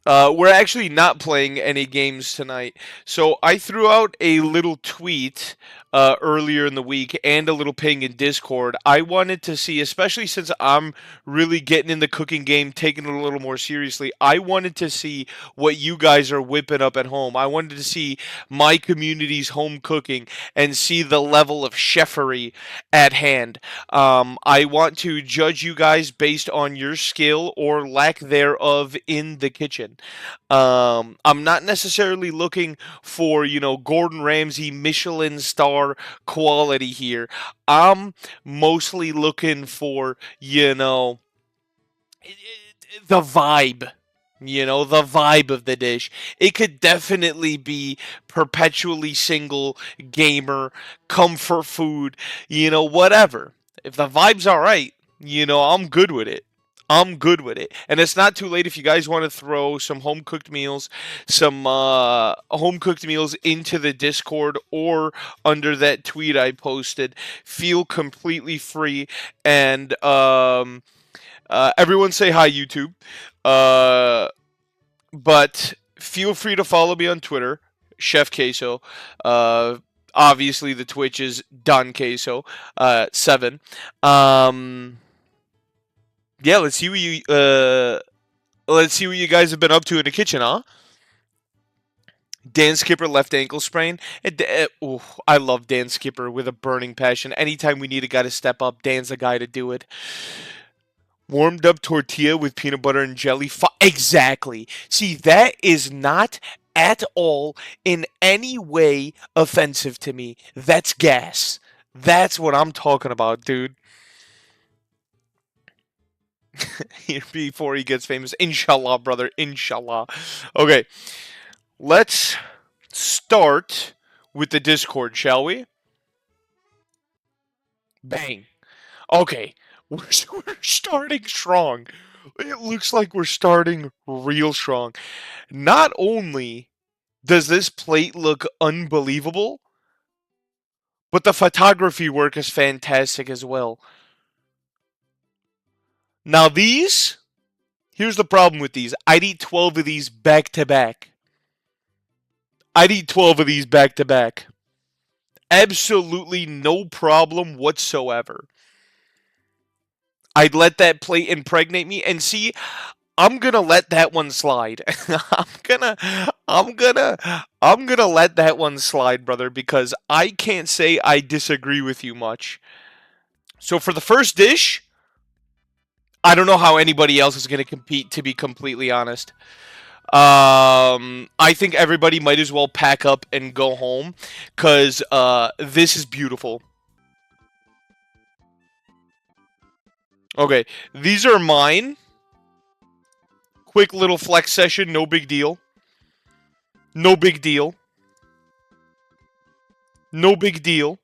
We're actually not playing any games tonight. So I threw out a little tweet earlier in the week and a little ping in Discord. I wanted to see, especially since I'm really getting in the cooking game, taking it a little more seriously, I wanted to see what you guys are whipping up at home. I wanted to see my community's home cooking and see the level of chefery at hand. I want to judge you guys based on your skill or lack thereof in the kitchen. I'm not necessarily looking for, Gordon Ramsay Michelin star quality here. I'm mostly looking for, the vibe. The vibe of the dish. It could definitely be perpetually single, gamer, comfort food, whatever. If the vibe's alright, I'm good with it. I'm good with it. And it's not too late if you guys want to throw some home cooked meals into the Discord or under that tweet I posted. Feel completely free. And everyone say hi, YouTube. Uh, but feel free to follow me on Twitter, Chef Queso. Uh, Obviously, the Twitch is Don Queso 7. Um, yeah, let's see what you guys have been up to in the kitchen, huh? Dan Skipper left ankle sprain. I love Dan Skipper with a burning passion. Anytime we need a guy to step up, Dan's the guy to do it. Warmed up tortilla with peanut butter and jelly. Exactly. See, that is not at all in any way offensive to me. That's gas. That's what I'm talking about, dude. Before he gets famous. Inshallah, brother. Inshallah. Okay, let's start with the Discord, shall we? Bang. Okay, we're starting strong. It looks like we're starting real strong. Not only does this plate look unbelievable, but the photography work is fantastic as well. Now, here's the problem with these. I'd eat 12 of these back to back. I'd eat 12 of these back to back. Absolutely no problem whatsoever. I'd let that plate impregnate me and see. I'm gonna let that one slide. I'm gonna let that one slide, brother, because I can't say I disagree with you much. So for the first dish, I don't know how anybody else is gonna compete. To be completely honest, I think everybody might as well pack up and go home, cause this is beautiful. Okay, these are mine. Quick little flex session, no big deal. No big deal. No big deal.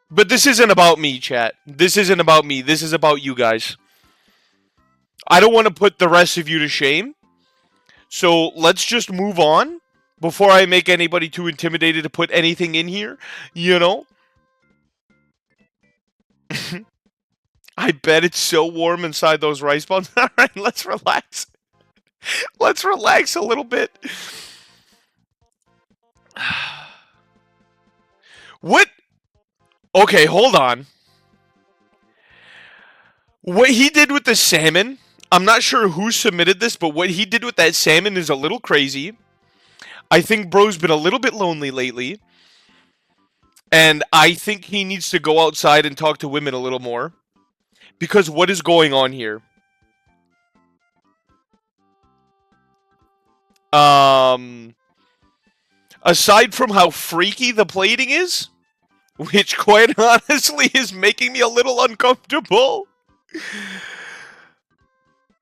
But this isn't about me, chat. This isn't about me. This is about you guys. I don't want to put the rest of you to shame. So let's just move on before I make anybody too intimidated to put anything in here. You know? I bet it's so warm inside those rice balls. All right, let's relax. Let's relax a little bit. What? Okay, hold on. What he did with the salmon, I'm not sure who submitted this, but what he did with that salmon is a little crazy. I think bro's been a little bit lonely lately. And I think he needs to go outside and talk to women a little more. Because what is going on here? Um, Aside from how freaky the plating is, which quite honestly is making me a little uncomfortable.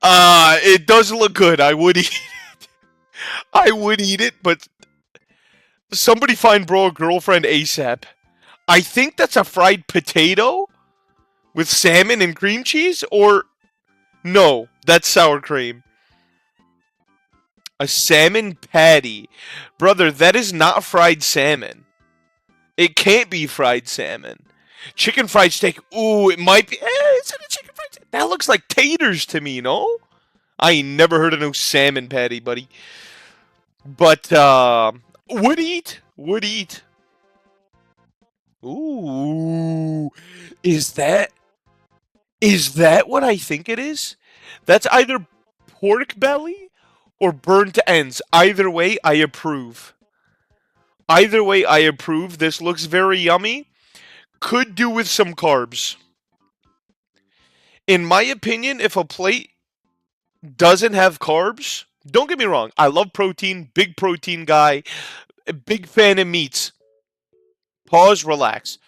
It does look good. I would eat it. I would eat it, but somebody find bro a girlfriend ASAP. I think that's a fried potato with salmon and cream cheese, or no, that's sour cream. A salmon patty. Brother, that is not fried salmon. It can't be fried salmon. Chicken fried steak. Ooh, it might be. Is it a chicken fried steak? That looks like taters to me, no? I ain't never heard of no salmon patty, buddy. But, would eat. Would eat. Ooh. Is that is that what I think it is? That's either pork belly or burnt ends. Either way, I approve. Either way, I approve. This looks very yummy. Could do with some carbs. In my opinion, if a plate doesn't have carbs, don't get me wrong, I love protein, big protein guy, a big fan of meats. Pause, relax.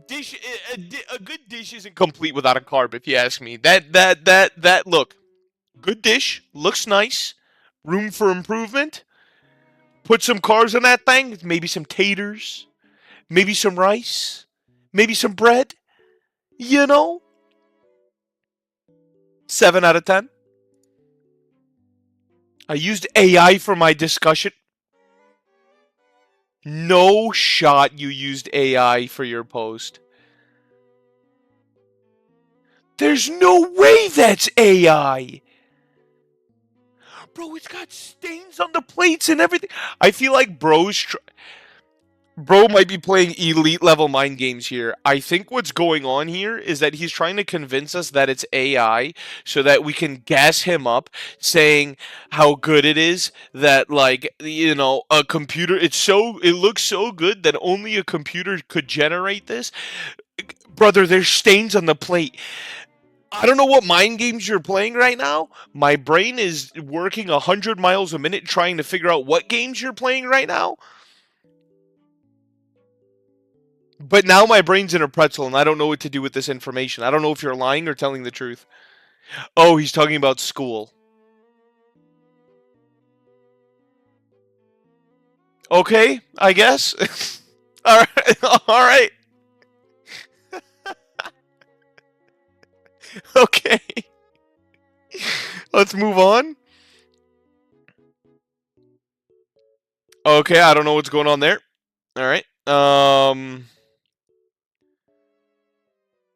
Dish a good dish isn't complete without a carb, if you ask me. That look, good dish, looks nice, room for improvement. Put some carbs on that thing, maybe some taters, maybe some rice, maybe some bread. You know, 7 out of 10. I used AI for my discussion. No shot you used AI for your post. There's no way that's AI. Bro, it's got stains on the plates and everything. I feel like bro might be playing elite level mind games here. I think what's going on here is that he's trying to convince us that it's AI so that we can gas him up saying how good it is that, like, a computer, it looks so good that only a computer could generate this. Brother, there's stains on the plate. I don't know what mind games you're playing right now. My brain is working 100 miles a minute trying to figure out what games you're playing right now. But now my brain's in a pretzel and I don't know what to do with this information. I don't know if you're lying or telling the truth. Oh, he's talking about school. Okay, I guess. All right. All right. Okay. Let's move on. Okay, I don't know what's going on there. All right.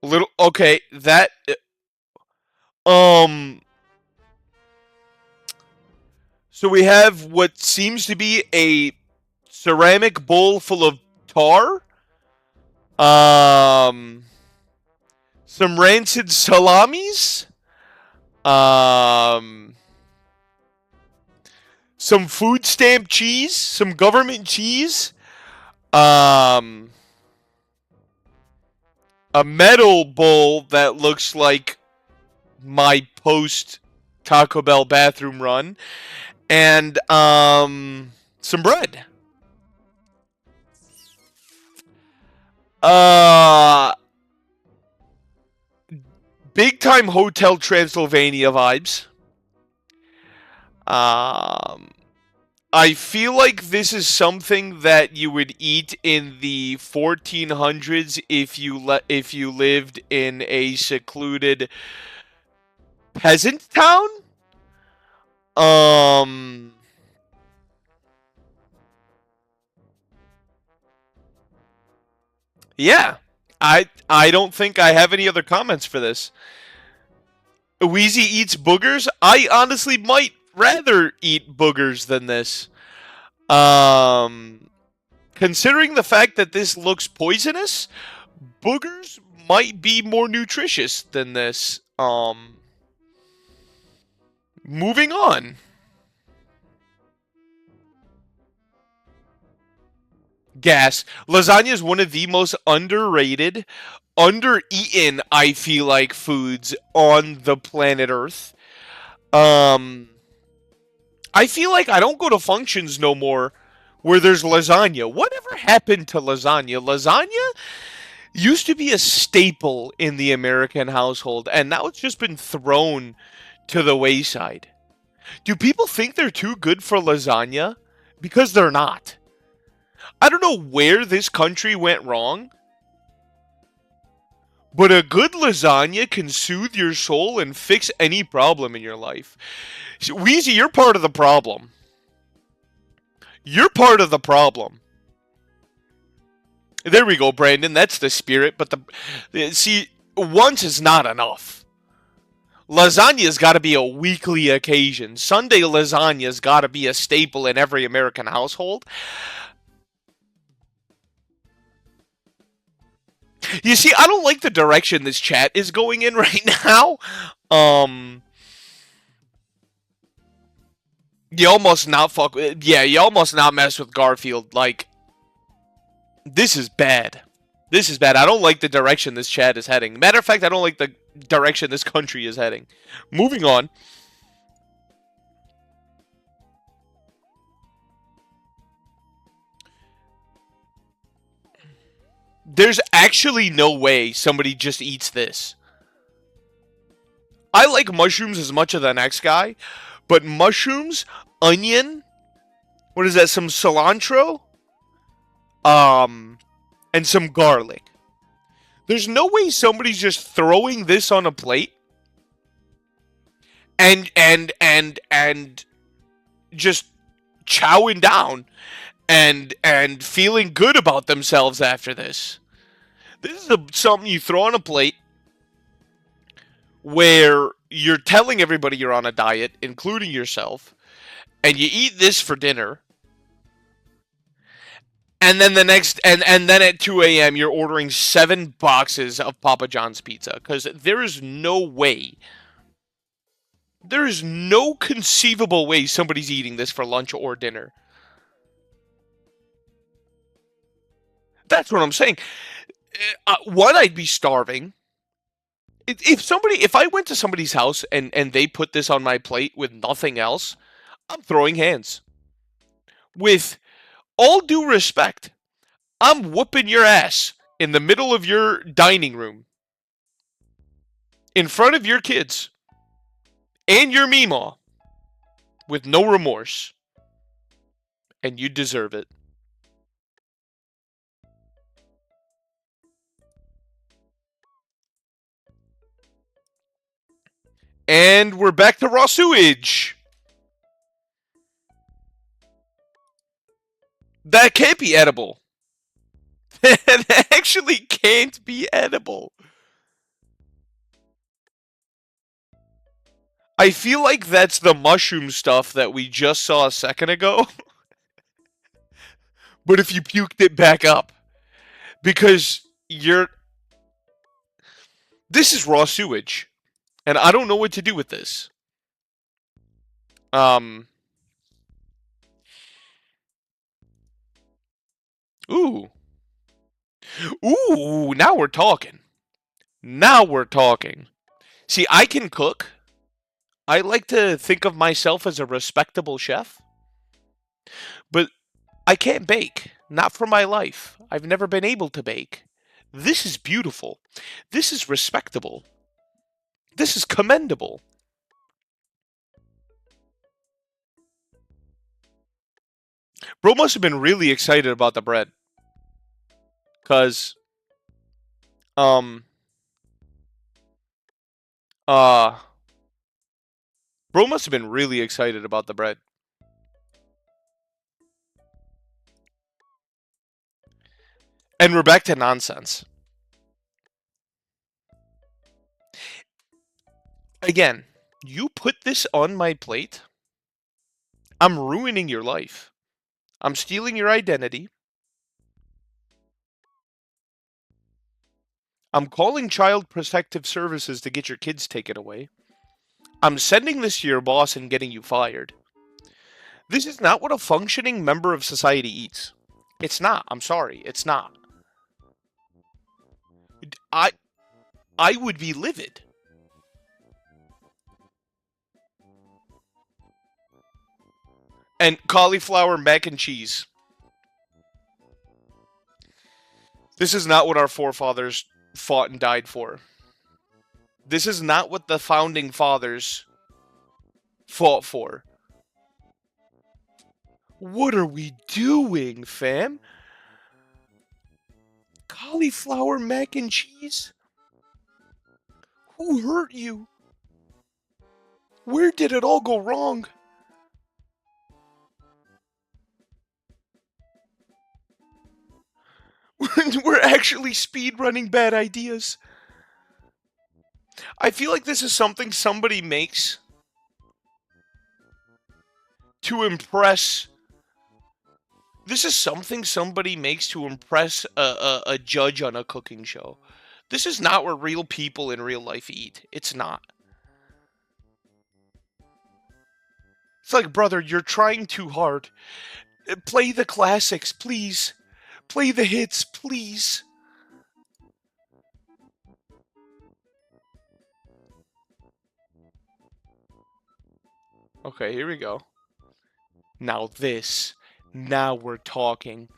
Little okay, that um so we have what seems to be a ceramic bowl full of tar. Um some rancid salamis. Um some food stamp cheese, some government cheese. Um a metal bowl that looks like my post Taco Bell bathroom run, and some bread. Uh Big time Hotel Transylvania vibes. Um I feel like this is something that you would eat in the 1400s if you lived in a secluded peasant town. Um yeah. I don't think I have any other comments for this. Wheezy eats boogers. I honestly might rather eat boogers than this. Um Considering the fact that this looks poisonous, boogers might be more nutritious than this. Moving on. Gas. Lasagna is one of the most underrated, under-eaten, I feel like, foods on the planet Earth. Um, I feel like I don't go to functions no more where there's lasagna. Whatever happened to lasagna? Lasagna used to be a staple in the American household, and now it's just been thrown to the wayside. Do people think they're too good for lasagna? Because they're not. I don't know where this country went wrong, but a good lasagna can soothe your soul and fix any problem in your life. Wheezy, you're part of the problem. You're part of the problem. There we go, Brandon. That's the spirit. But see, once is not enough. Lasagna's got to be a weekly occasion. Sunday lasagna's got to be a staple in every American household. You see, I don't like the direction this chat is going in right now. Um, you almost not fuck. Yeah, you almost not mess with Garfield. Like, this is bad. This is bad. I don't like the direction this chat is heading. Matter of fact, I don't like the direction this country is heading. Moving on. There's actually no way somebody just eats this. I like mushrooms as much as the next guy, but mushrooms, onion, what is that? Some cilantro, and some garlic. There's no way somebody's just throwing this on a plate and just chowing down and feeling good about themselves after this. This is something you throw on a plate where you're telling everybody you're on a diet, including yourself, and you eat this for dinner. And then and then at 2 a.m. you're ordering 7 boxes of Papa John's pizza because there is no conceivable way somebody's eating this for lunch or dinner. That's what I'm saying. One, I'd be starving. If I went to somebody's house and they put this on my plate with nothing else, I'm throwing hands. With all due respect, I'm whooping your ass in the middle of your dining room, in front of your kids and your Meemaw, with no remorse. And you deserve it. And we're back to raw sewage. That can't be edible. That actually can't be edible. I feel like that's the mushroom stuff that we just saw a second ago. But if you puked it back up. Because this is raw sewage. And I don't know what to do with this. Ooh. Ooh, now we're talking. Now we're talking. See, I can cook. I like to think of myself as a respectable chef. But I can't bake. Not for my life. I've never been able to bake. This is beautiful. This is respectable. This is commendable. Bro must have been really excited about the bread. Cause um uh bro must have been really excited about the bread. And we're back to nonsense. Again, you put this on my plate, I'm ruining your life. I'm stealing your identity. I'm calling Child Protective Services to get your kids taken away. I'm sending this to your boss and getting you fired. This is not what a functioning member of society eats. It's not. I'm sorry. It's not. I I would be livid. And cauliflower mac and cheese. This is not what our forefathers fought and died for. This is not what the founding fathers fought for. What are we doing, fam? Cauliflower mac and cheese? Who hurt you? Where did it all go wrong? We're actually speed running bad ideas. I feel like this is something somebody makes to impress. This is something somebody makes to impress a judge on a cooking show. This is not what real people in real life eat. It's not. It's like, brother, you're trying too hard. Play the classics, please. Play the hits, please. Okay, here we go. Now we're talking.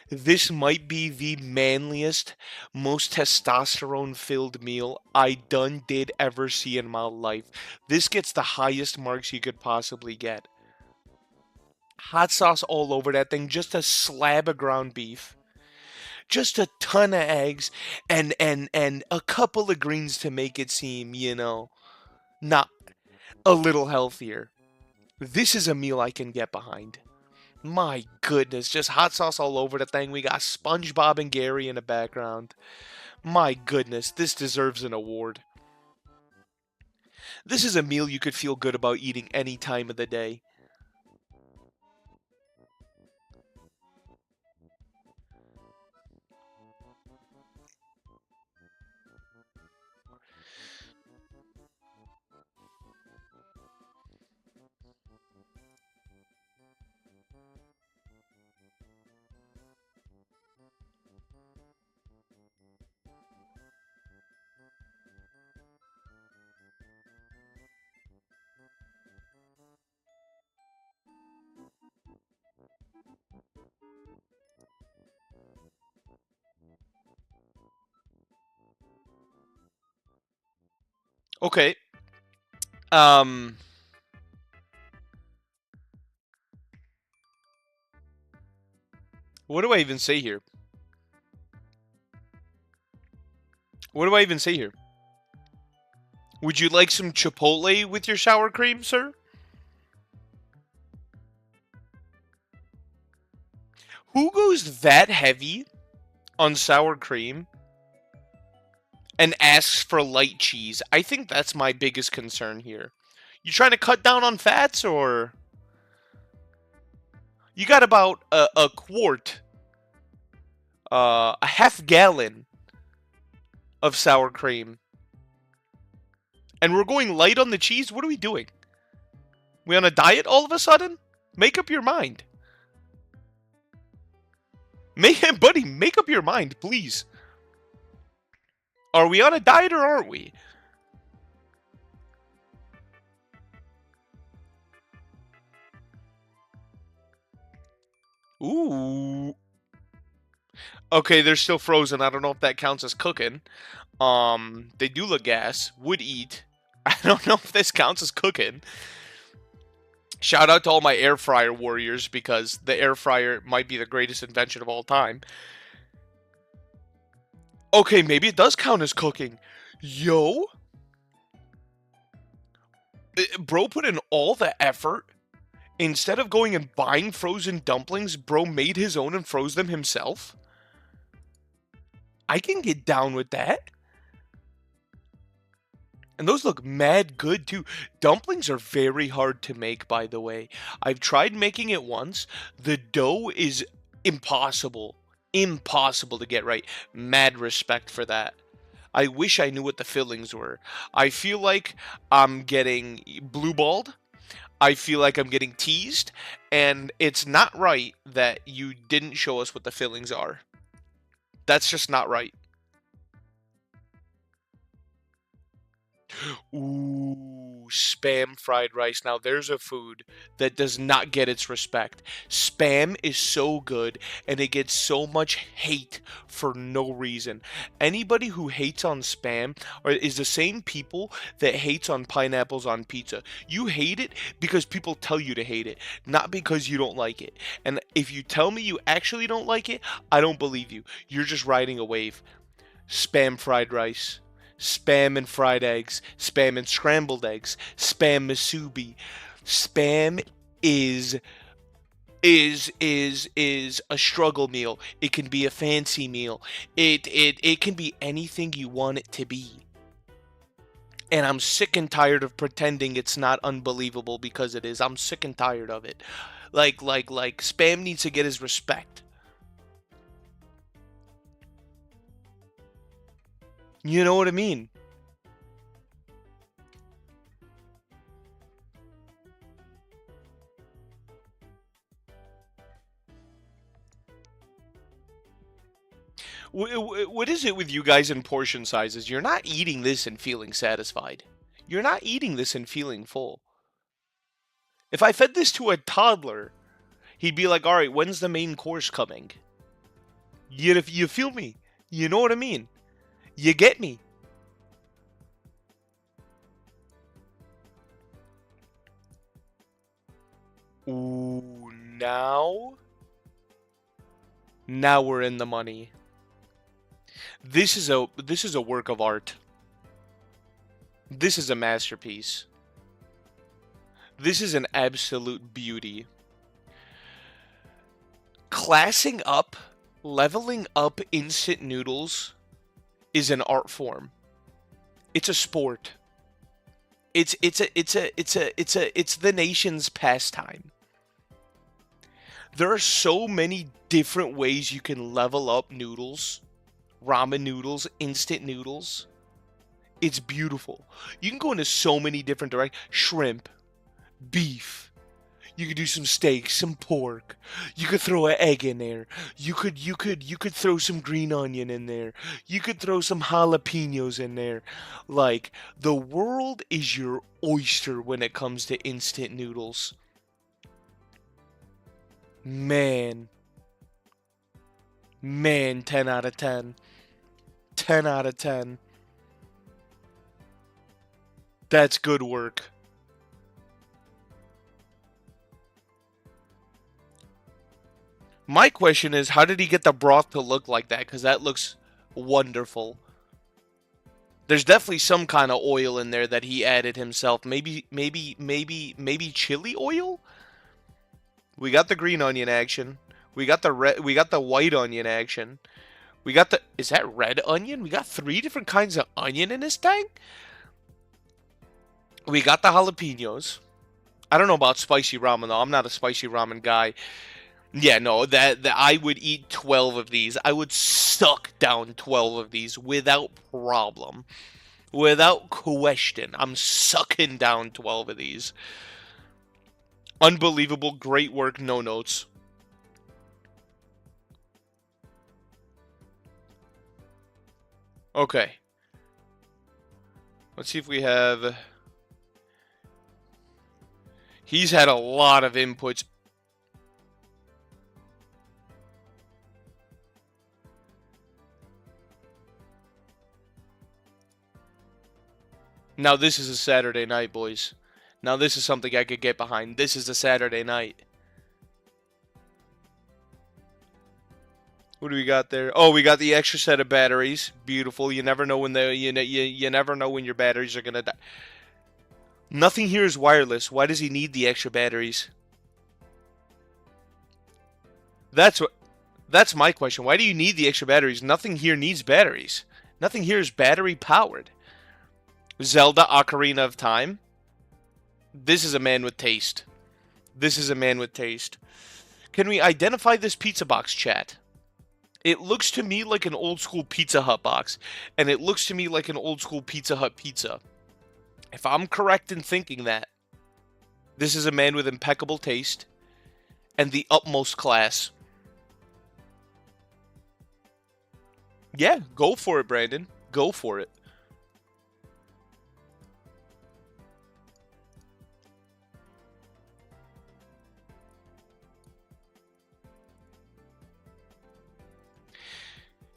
This might be the manliest, most testosterone-filled meal I done did ever see in my life. This gets the highest marks you could possibly get. Hot sauce all over that thing, just a slab of ground beef. Just a ton of eggs and a couple of greens to make it seem, not a little healthier. This is a meal I can get behind. My goodness, just hot sauce all over the thing. We got SpongeBob and Gary in the background. My goodness, this deserves an award. This is a meal you could feel good about eating any time of the day. Okay. Um what do I even say here? What do I even say here? Would you like some Chipotle with your sour cream, sir? Who goes that heavy on sour cream and asks for light cheese? I think that's my biggest concern here. You trying to cut down on fats, or you got about a quart, a half gallon of sour cream, and we're going light on the cheese? What are we doing? We on a diet all of a sudden? Make up your mind. Buddy, make up your mind, please. Are we on a diet or aren't we? Ooh. Okay, they're still frozen. I don't know if that counts as cooking. They do look gas. Would eat. I don't know if this counts as cooking. Shout out to all my air fryer warriors, because the air fryer might be the greatest invention of all time. Okay, maybe it does count as cooking. Yo. Bro put in all the effort. Instead of going and buying frozen dumplings, bro made his own and froze them himself. I can get down with that. And those look mad good too. Dumplings are very hard to make, by the way. I've tried making it once. The dough is impossible. Impossible to get right. Mad respect for that. I wish I knew what the fillings were. I feel like I'm getting blue-balled. I feel like I'm getting teased. And it's not right that you didn't show us what the fillings are. That's just not right. Ooh, Spam fried rice. Now there's a food that does not get its respect. Spam is so good, and it gets so much hate for no reason. Anybody who hates on Spam is the same people that hates on pineapples on pizza. You hate it because people tell you to hate it, not because you don't like it. And if you tell me you actually don't like it, I don't believe you. You're just riding a wave. Spam fried rice. Spam and fried eggs, spam and scrambled eggs, spam musubi. Spam is is a struggle meal. It can be a fancy meal. It can be anything you want it to be. And I'm sick and tired of pretending it's not unbelievable because it is. I'm sick and tired of it. Like Spam needs to get his respect. You know what I mean? What is it with you guys in portion sizes? You're not eating this and feeling satisfied. You're not eating this and feeling full. If I fed this to a toddler, he'd be like, "All right, when's the main course coming?" You feel me? You know what I mean? You get me? Ooh, now we're in the money. This is a work of art. This is a masterpiece. This is an absolute beauty. Classing up, leveling up instant noodles is an art form. It's a sport. It's the nation's pastime. There are so many different ways you can level up noodles, ramen noodles, instant noodles. It's beautiful. You can go into so many different directions. Shrimp, beef. You could do some steak, some pork. You could throw an egg in there. You could throw some green onion in there. You could throw some jalapenos in there. Like the world is your oyster when it comes to instant noodles. Man, man, 10 out of 10. 10 out of 10. That's good work. My question is, how did he get the broth to look like that? Because that looks wonderful. There's definitely some kind of oil in there that he added himself. Maybe chili oil? We got the green onion action. We got the white onion action. We got the is that red onion? We got three different kinds of onion in this thing? We got the jalapenos. I don't know about spicy ramen though. I'm not a spicy ramen guy. Yeah, no, that I would eat 12 of these. I would suck down 12 of these without problem. Without question. I'm sucking down 12 of these. Unbelievable, great work, no notes. Okay. Let's see if we have he's had a lot of inputs. Now this is a Saturday night, boys. Now this is something I could get behind. This is a Saturday night. What do we got there? Oh, we got the extra set of batteries. Beautiful. You never know when you never know when your batteries are gonna die. Nothing here is wireless. Why does he need the extra batteries? That's what. That's my question. Why do you need the extra batteries? Nothing here needs batteries. Nothing here is battery powered. Zelda Ocarina of Time. This is a man with taste. This is a man with taste. Can we identify this pizza box, chat? It looks to me like an old school Pizza Hut box, and it looks to me like an old school Pizza Hut pizza. If I'm correct in thinking that, this is a man with impeccable taste and the utmost class. Yeah, go for it, Brandon. Go for it.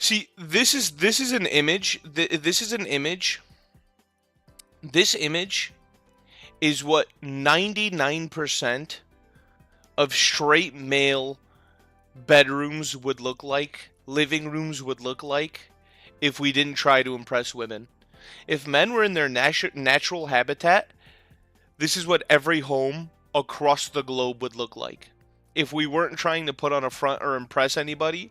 See, this is an image. This is an image. This image is what 99% of straight male bedrooms would look like, living rooms would look like, if we didn't try to impress women. If men were in their natural habitat, this is what every home across the globe would look like. if we weren't trying to put on a front or impress anybody,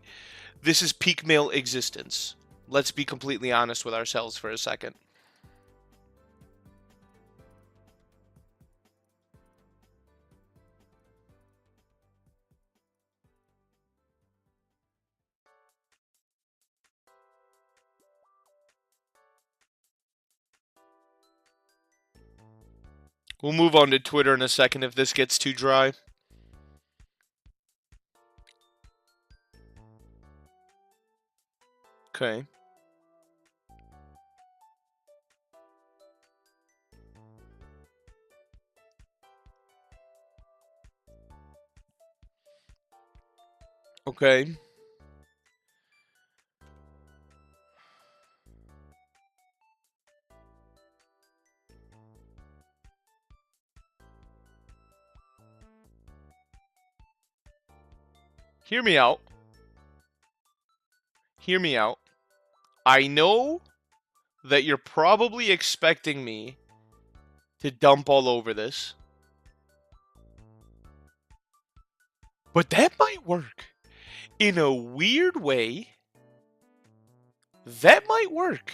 this is peak male existence. Let's be completely honest with ourselves for a second. We'll move on to Twitter in a second if this gets too dry. Okay. Okay. Hear me out. Hear me out. I know that you're probably expecting me to dump all over this. But that might work. In a weird way, that might work.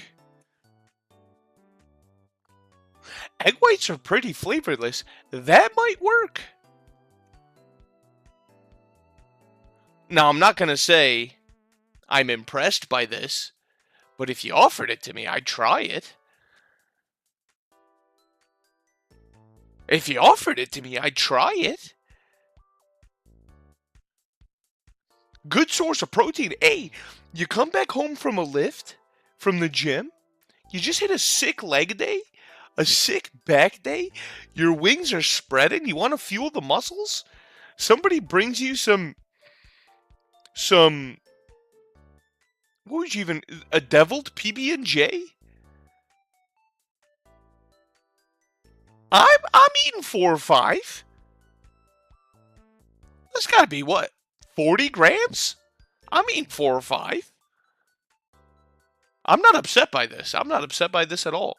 Egg whites are pretty flavorless. That might work. Now, I'm not going to say I'm impressed by this, but if you offered it to me, I'd try it. If you offered it to me, I'd try it. Good source of protein. Hey, you come back home from a lift, from the gym, you just hit a sick leg day, a sick back day, your wings are spreading, you want to fuel the muscles? Somebody brings you some, what would you even, a deviled PB&J? I'm eating 4 or 5. That's gotta be what, 40 grams? I'm eating 4 or 5. I'm not upset by this. I'm not upset by this at all.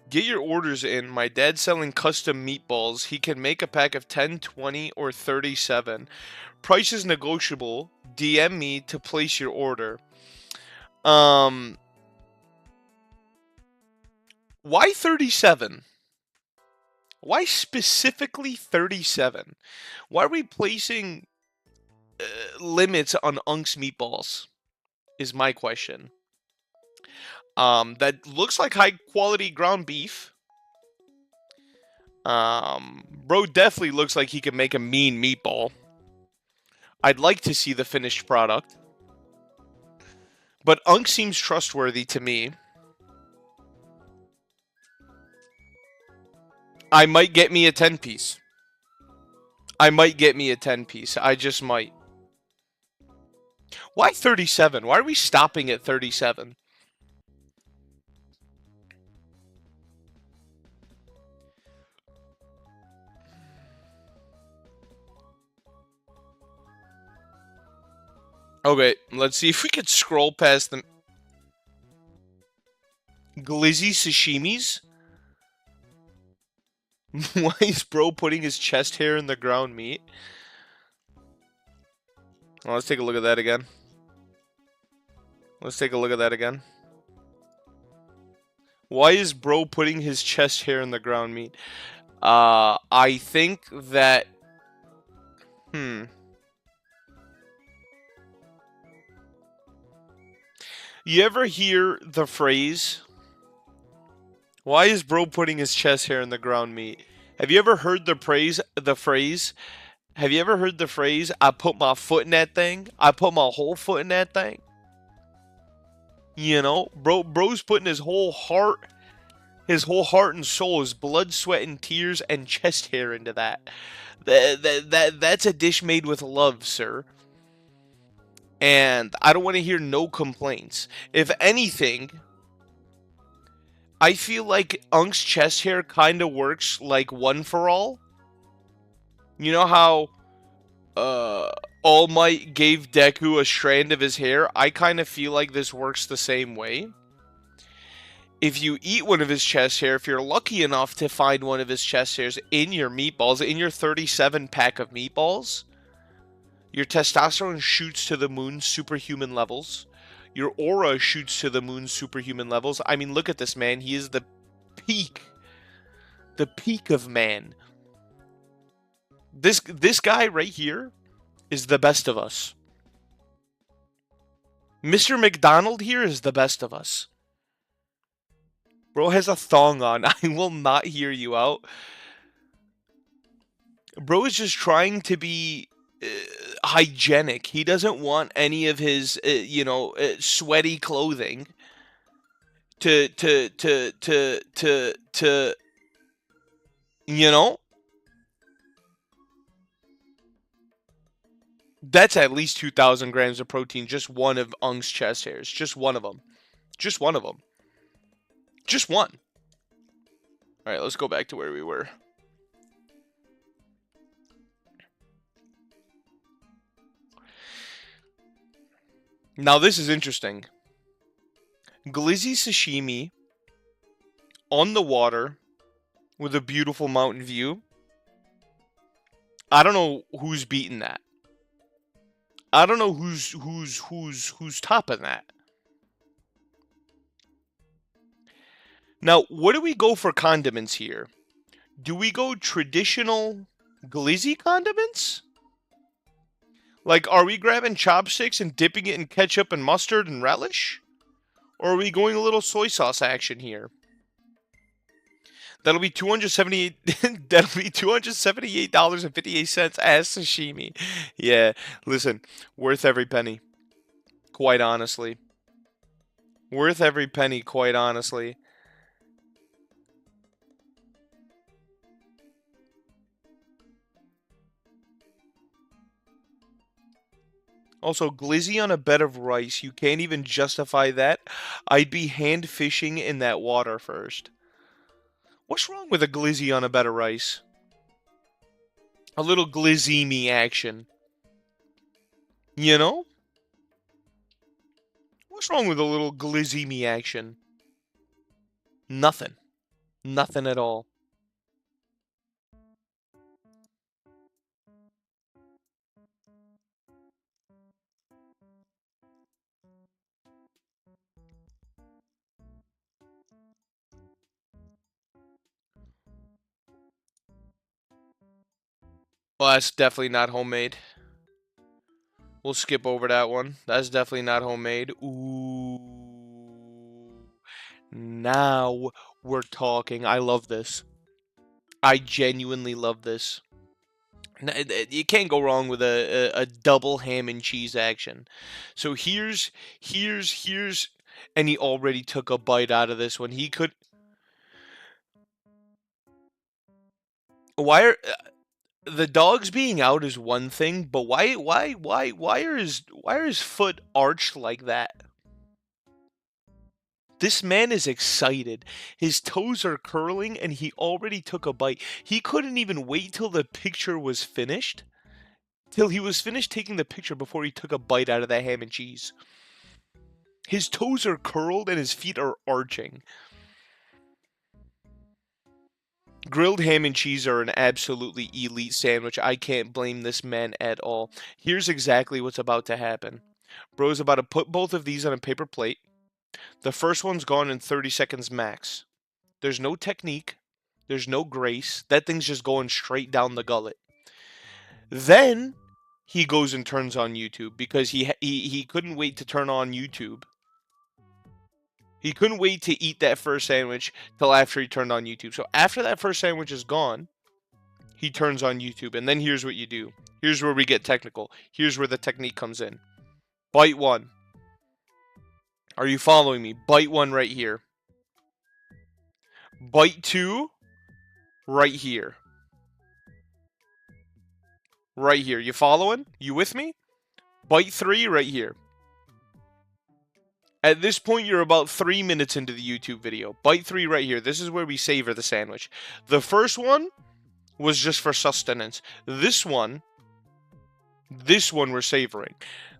Get your orders in. My dad's selling custom meatballs. He can make a pack of 10, 20, or 37. Price is negotiable. DM me to place your order. Why 37? Why specifically 37? Why are we placing limits on Unk's meatballs? Is my question. That looks like high quality ground beef. Bro definitely looks like he can make a mean meatball. I'd like to see the finished product. But Unk seems trustworthy to me. I might get me a 10-piece. I might get me a 10-piece. I just might. Why 37? Why are we stopping at 37? Okay, let's see if we could scroll past the glizzy sashimis. Why is bro putting his chest hair in the ground meat? Well, let's take a look at that again. Let's take a look at that again. Why is bro putting his chest hair in the ground meat? I think that... You ever hear the phrase, why is bro putting his chest hair in the ground meat? Have you ever heard the phrase, have you ever heard the phrase, I put my foot in that thing? I put my whole foot in that thing? You know, bro's putting his whole heart and soul, his blood, sweat, and tears and chest hair into that. That's a dish made with love, sir. And I don't want to hear no complaints. If anything, I feel like Unk's chest hair kind of works like One for All. You know how All Might gave Deku a strand of his hair. I kind of feel like this works the same way. If you eat one of his chest hair, if you're lucky enough to find one of his chest hairs in your meatballs, in your 37 pack of meatballs, your testosterone shoots to the moon superhuman levels. Your aura shoots to the moon superhuman levels. I mean, look at this man. He is the peak of man. This guy right here is the best of us. Mr. McDonald here is the best of us. Bro has a thong on. I will not hear you out. Bro is just trying to be hygienic. He doesn't want any of his, sweaty clothing to, you know, that's at least 2,000 grams of protein. Just one of Ung's chest hairs. Just one of them. Just one of them. Just one. All right, let's go back to where we were. Now this is interesting. Glizzy sashimi on the water with a beautiful mountain view. I don't know who's beating that. I don't know who's topping that. Now, what do we go for condiments here? Do we go traditional glizzy condiments? Like, are we grabbing chopsticks and dipping it in ketchup and mustard and relish? Or are we going a little soy sauce action here? That'll be $278. That'll be $278.58 as sashimi. Yeah, listen, worth every penny. Quite honestly, worth every penny. Quite honestly. Also, glizzy on a bed of rice. You can't even justify that. I'd be hand fishing in that water first. What's wrong with a glizzy on a bed of rice? A little glizzy-me action. You know? What's wrong with a little glizzy-me action? Nothing. Nothing at all. Well, that's definitely not homemade. We'll skip over that one. That's definitely not homemade. Ooh. Now we're talking. I love this. I genuinely love this. You can't go wrong with a double ham and cheese action. So here's, and he already took a bite out of this one. He could. Why are the dogs being out is one thing, but why are his foot arched like that? This man is excited. His toes are curling and he already took a bite. He couldn't even wait till the picture was finished. Till he was finished taking the picture before he took a bite out of that ham and cheese. His toes are curled and his feet are arching. Grilled ham and cheese are an absolutely elite sandwich. I can't blame this man at all. Here's exactly what's about to happen. Bro's about to put both of these on a paper plate. The first one's gone in 30 seconds max. There's no technique. There's no grace. That thing's just going straight down the gullet. Then he goes and turns on YouTube because he couldn't wait to turn on YouTube. He couldn't wait to eat that first sandwich till after he turned on YouTube. So after that first sandwich is gone, he turns on YouTube. And then here's what you do. Here's where we get technical. Here's where the technique comes in. Bite one. Are you following me? Bite one right here. Bite two right here. Right here. You following? You with me? Bite three right here. At this point, you're about 3 minutes into the YouTube video. Bite three right here. This is where we savor the sandwich. The first one was just for sustenance. This one This one we're savoring.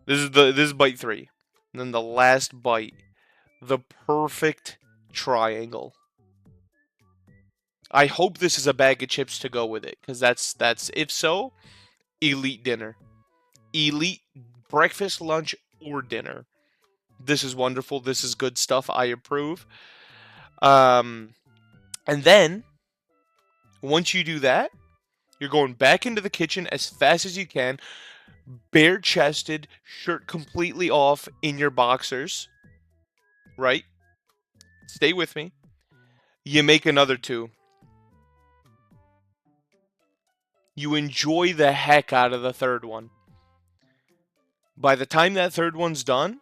This is bite 3. And then the last bite, the perfect triangle. I hope this is a bag of chips to go with it, because that's if so, elite dinner. Elite breakfast, lunch, or dinner. This is wonderful. This is good stuff. I approve. Um, and then once you do that, you're going back into the kitchen as fast as you can, bare chested, shirt completely off in your boxers, right? Stay with me. You make another 2. You enjoy the heck out of the third one. By the time that third one's done,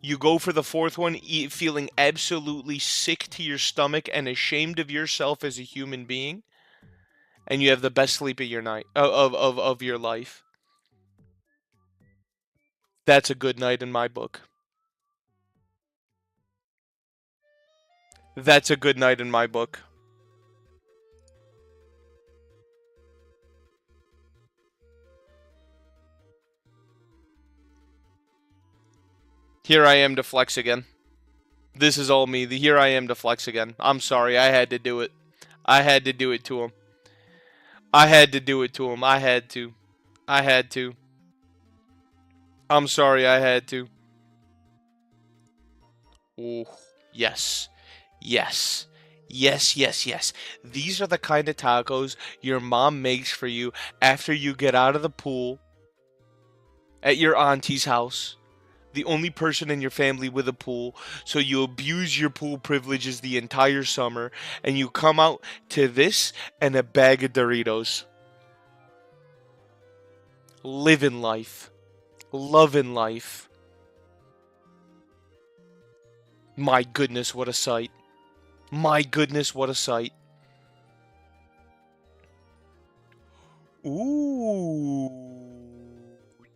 you go for the fourth one, feeling absolutely sick to your stomach and ashamed of yourself as a human being, and you have the best sleep of your night of your life. That's a good night in my book. That's a good night in my book. Here I am to flex again. This is all me. Here I am to flex again. I'm sorry. I had to do it. I had to do it to him. I had to do it to him. I had to. I had to. I'm sorry. I had to. Oh, yes. Yes. Yes, yes, yes. These are the kind of tacos your mom makes for you after you get out of the pool at your auntie's house. The only person in your family with a pool, so you abuse your pool privileges the entire summer, and you come out to this and a bag of Doritos. Living life. Loving life. My goodness, what a sight. My goodness, what a sight. Ooh.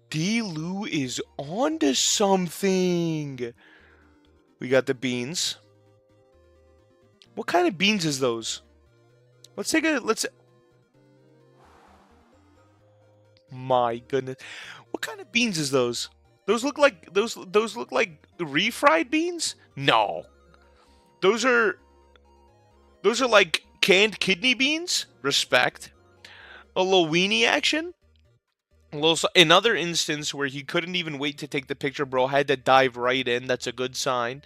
D-Lou is onto something. We got the beans. What kind of beans is those? Let's My goodness. What kind of beans is those? Those look like refried beans? No. Those are like canned kidney beans? Respect. A little weenie action? Another instance where he couldn't even wait to take the picture, bro. Had to dive right in. That's a good sign.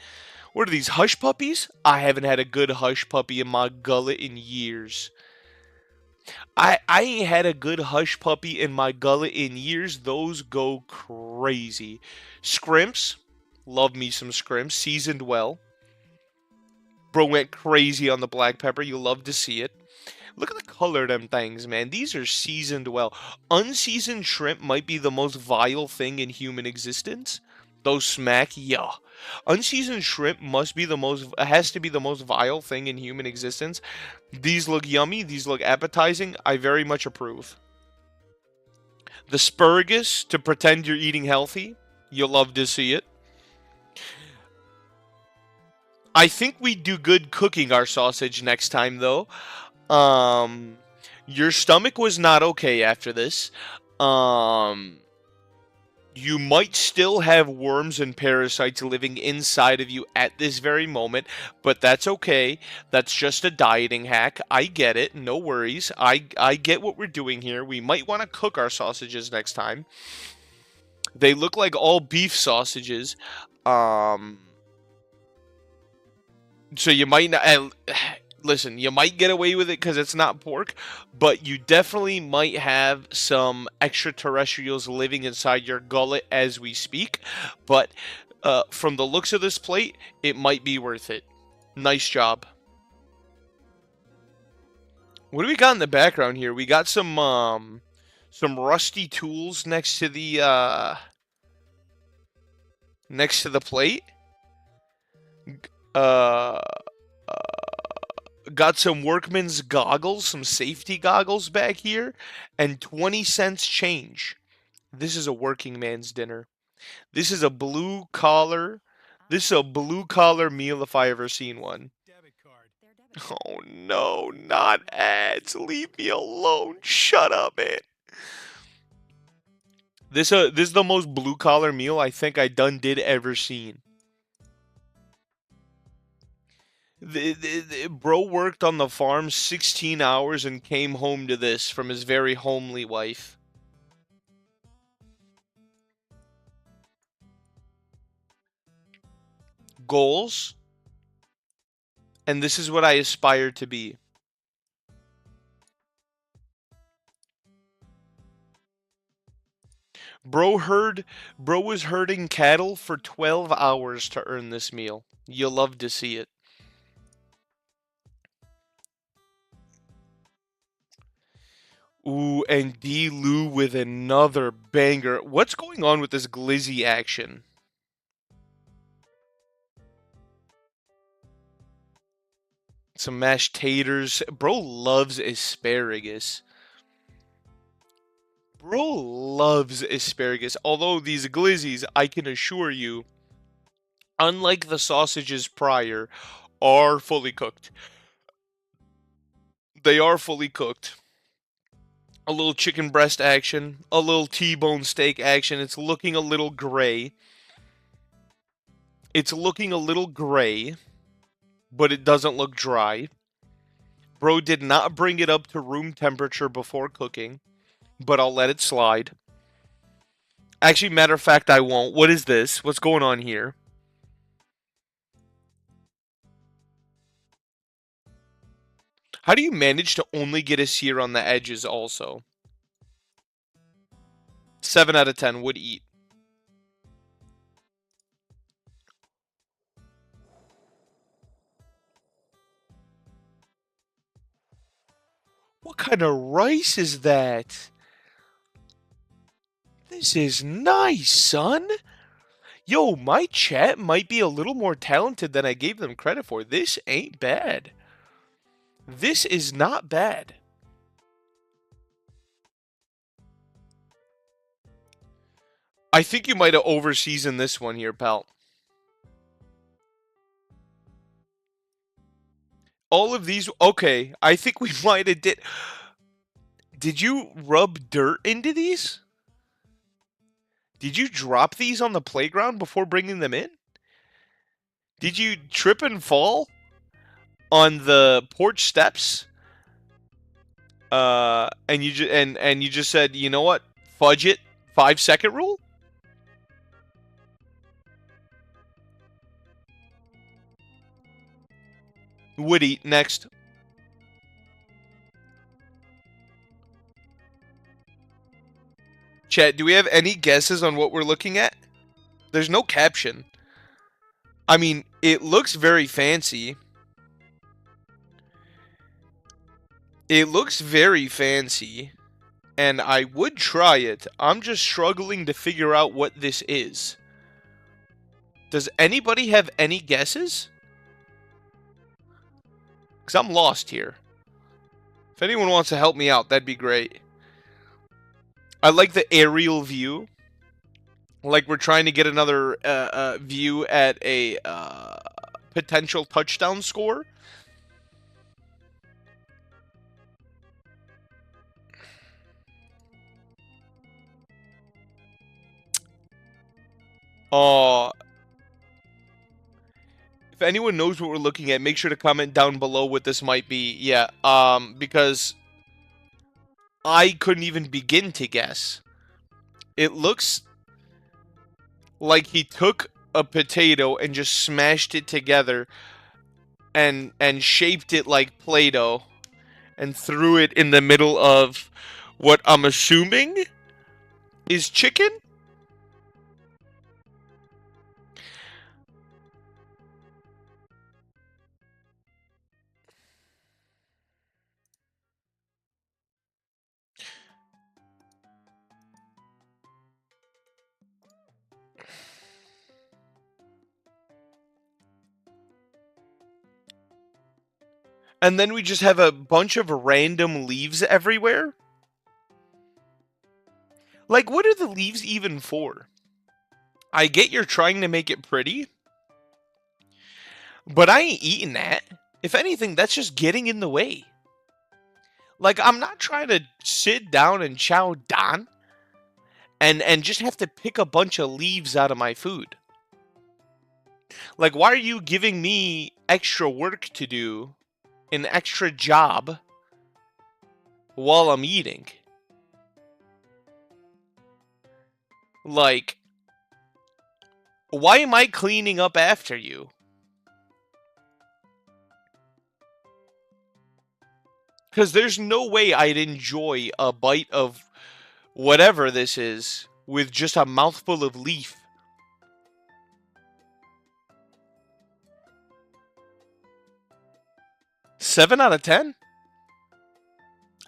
What are these, hush puppies? I haven't had a good hush puppy in my gullet in years. I ain't had a good hush puppy in my gullet in years. Those go crazy. Scrimps. Love me some scrimps. Seasoned well. Bro went crazy on the black pepper. You love to see it. Look at the color of them things, man. These are seasoned well. Unseasoned shrimp might be the most vile thing in human existence. Those smack, yeah. Unseasoned shrimp has to be the most vile thing in human existence. These look yummy. These look appetizing. I very much approve. The asparagus to pretend you're eating healthy. You'll love to see it. I think we do good cooking our sausage next time, though. Um, your stomach was not okay after this. Um, you might still have worms and parasites living inside of you at this very moment, but that's okay. That's just a dieting hack. I get it. No worries. I get what we're doing here. We might want to cook our sausages next time. They look like all beef sausages. Um, so you might not. Listen, you might get away with it because it's not pork, but you definitely might have some extraterrestrials living inside your gullet as we speak. But from the looks of this plate, it might be worth it. Nice job. What do we got in the background here? We got some rusty tools next to the plate. Uh, Got some workman's goggles, some safety goggles back here, and 20 cents change. This is a working man's dinner. This is a blue collar. This is a blue collar meal if I ever seen one. Oh no, not ads. Leave me alone. Shut up, man. This is the most blue collar meal I think I done did ever seen. Bro worked on the farm 16 hours and came home to this from his very homely wife. Goals, and this is what I aspire to be. Bro was herding cattle for 12 hours to earn this meal. You'll love to see it. Ooh, and D. Lou with another banger. What's going on with this glizzy action? Some mashed taters. Bro loves asparagus. Bro loves asparagus. Although these glizzies, I can assure you, unlike the sausages prior, are fully cooked. They are fully cooked. A little chicken breast action, a little T-bone steak action. It's looking a little gray. It's looking a little gray, but it doesn't look dry. Bro did not bring it up to room temperature before cooking, but I'll let it slide. Actually, matter of fact, I won't. What is this? What's going on here? How do you manage to only get a sear on the edges also? 7 out of 10 would eat. What kind of rice is that? This is nice, son. Yo, my chat might be a little more talented than I gave them credit for. This ain't bad. This is not bad. I think you might have overseasoned this one here, pal. All of these, okay, I think we might have did. Did you rub dirt into these? Did you drop these on the playground before bringing them in? Did you trip and fall on the porch steps? And you just said, you know what? Fudge it. 5-second rule. Woody next. Chat, do we have any guesses on what we're looking at? There's no caption. I mean, it looks very fancy. It looks very fancy. And I would try it. I'm just struggling to figure out what this is. Does anybody have any guesses? Because I'm lost here. If anyone wants to help me out, that'd be great. I like the aerial view. Like we're trying to get another view at a potential touchdown score. If anyone knows what we're looking at, make sure to comment down below what this might be. Yeah, because I couldn't even begin to guess. It looks like he took a potato and just smashed it together and shaped it like Play-Doh and threw it in the middle of what I'm assuming is chicken? And then we just have a bunch of random leaves everywhere? Like, what are the leaves even for? I get you're trying to make it pretty, but I ain't eating that. If anything, that's just getting in the way. Like, I'm not trying to sit down and chow down and just have to pick a bunch of leaves out of my food. Like, why are you giving me extra work to do, an extra job, while I'm eating? Like, why am I cleaning up after you? Because there's no way I'd enjoy a bite of whatever this is with just a mouthful of leaf. 7 out of 10?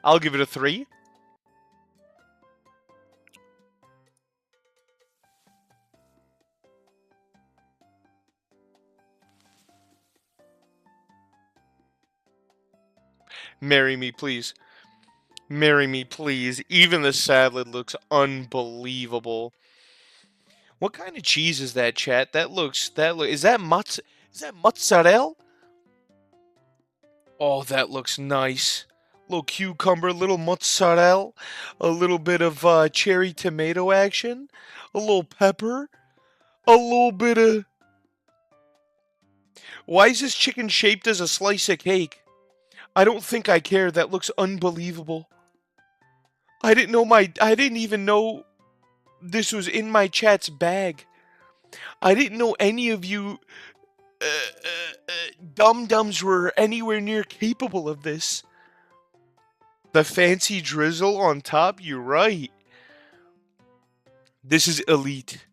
I'll give it a 3. Marry me, please. Marry me, please. Even the salad looks unbelievable. What kind of cheese is that, chat? Is that mozzarella? Oh, that looks nice. Little cucumber, little mozzarella, a little bit of cherry tomato action, a little pepper, a little bit of. Why is this chicken shaped as a slice of cake? I don't think I care. That looks unbelievable. I didn't even know this was in my chat's bag. I didn't know any of you dum-dums were anywhere near capable of this. The fancy drizzle on top, you're right. This is elite.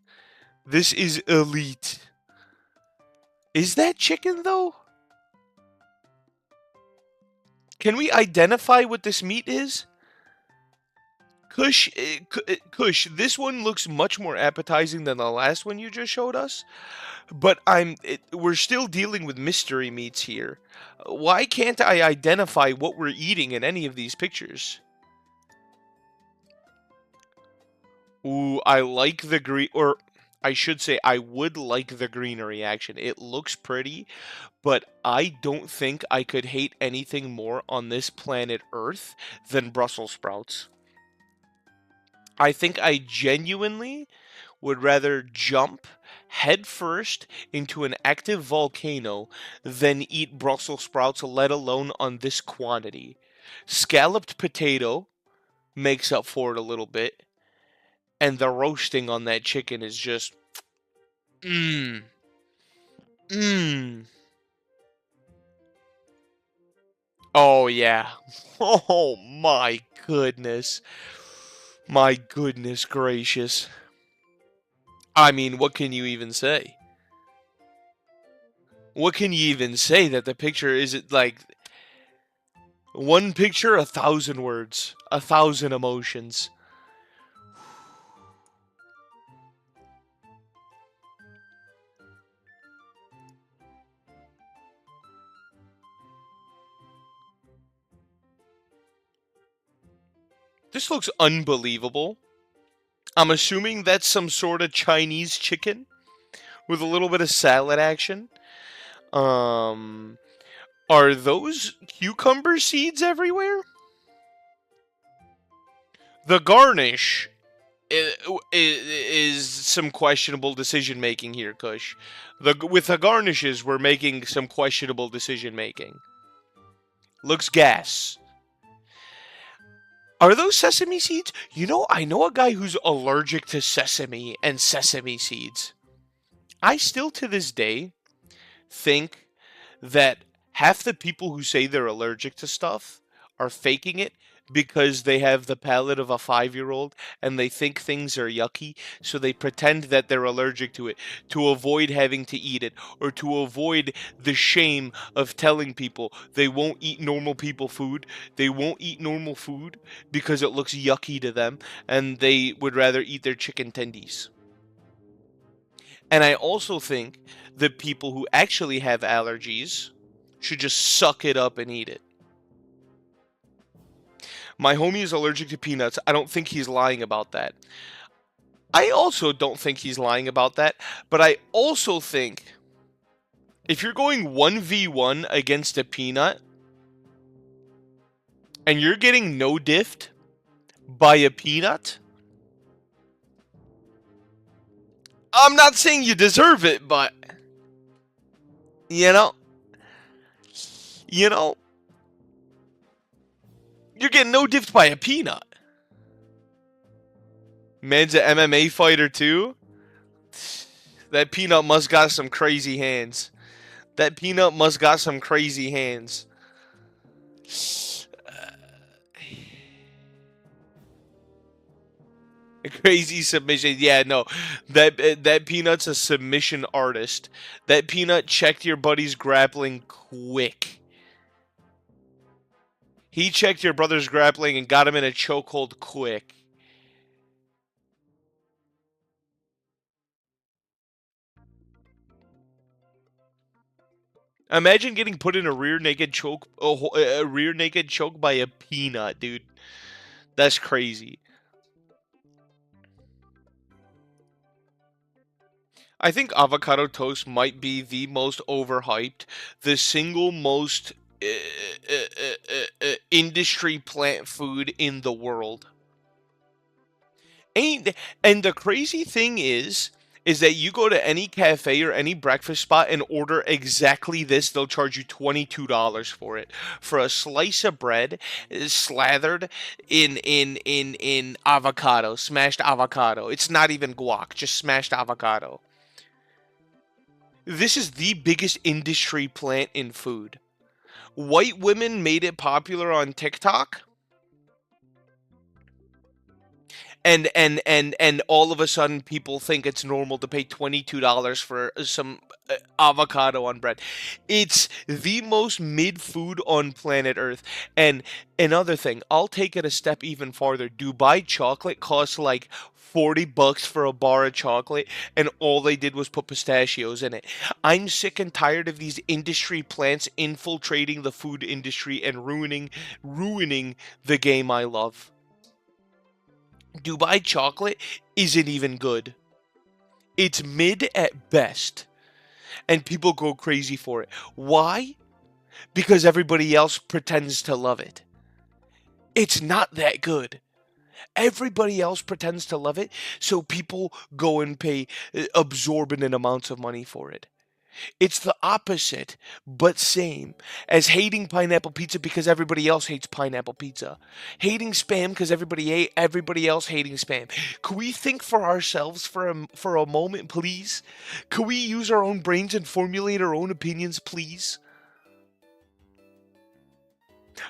This is elite. Is that chicken, though? Can we identify what this meat is? Kush, this one looks much more appetizing than the last one you just showed us. But we're still dealing with mystery meats here. Why can't I identify what we're eating in any of these pictures? Ooh, I like the green, or I should say I would like the greenery action. It looks pretty, but I don't think I could hate anything more on this planet Earth than Brussels sprouts. I think I genuinely would rather jump headfirst into an active volcano than eat Brussels sprouts, let alone on this quantity. Scalloped potato makes up for it a little bit, and the roasting on that chicken is just mmm. Mmm. Oh yeah. Oh my goodness. My goodness gracious. I mean, what can you even say? What can you even say that the picture isn't like one picture, 1,000 words, 1,000 emotions? This looks unbelievable. I'm assuming that's some sort of Chinese chicken with a little bit of salad action. Um, are those cucumber seeds everywhere? The garnish is some questionable decision making here, Kush. With the garnishes, we're making some questionable decision making. Looks gas. Are those sesame seeds? You know, I know a guy who's allergic to sesame and sesame seeds. I still, to this day, think that half the people who say they're allergic to stuff are faking it because they have the palate of a 5-year-old and they think things are yucky, so they pretend that they're allergic to it to avoid having to eat it or to avoid the shame of telling people they won't eat normal people food. They won't eat normal food because it looks yucky to them and they would rather eat their chicken tendies. And I also think that people who actually have allergies should just suck it up and eat it. My homie is allergic to peanuts. I don't think he's lying about that. I also don't think he's lying about that, but I also think if you're going 1v1 against a peanut and you're getting no diffed by a peanut, I'm not saying you deserve it, but you know, you know, you're getting no diffed by a peanut. Man's an MMA fighter too. That peanut must got some crazy hands. That peanut must got some crazy hands. Crazy submission. Yeah, no. That peanut's a submission artist. That peanut checked your buddy's grappling quick. He checked your brother's grappling and got him in a chokehold quick. Imagine getting put in a rear naked choke, a rear naked choke by a peanut, dude. That's crazy. I think avocado toast might be the most overhyped, the single most industry plant food in the world. Ain't and the crazy thing is that you go to any cafe or any breakfast spot and order exactly this, they'll charge you $22 for it. For a slice of bread slathered in avocado, smashed avocado. It's not even guac, just smashed avocado. This is the biggest industry plant in food. White women made it popular on TikTok, and all of a sudden people think it's normal to pay $22 for some avocado on bread. It's the most mid food on planet Earth. And another thing, I'll take it a step even farther. Dubai chocolate costs like $40 for a bar of chocolate, and all they did was put pistachios in it. I'm sick and tired of these industry plants infiltrating the food industry and ruining the game I love. Dubai chocolate isn't even good. It's mid at best, and people go crazy for it. Why? Because everybody else pretends to love it. It's not that good. Everybody else pretends to love it, so people go and pay absorbent amounts of money for it. It's the opposite, but same, as hating pineapple pizza because everybody else hates pineapple pizza. Hating spam because everybody else hating spam. Could we think for ourselves for a moment, please? Could we use our own brains and formulate our own opinions, please?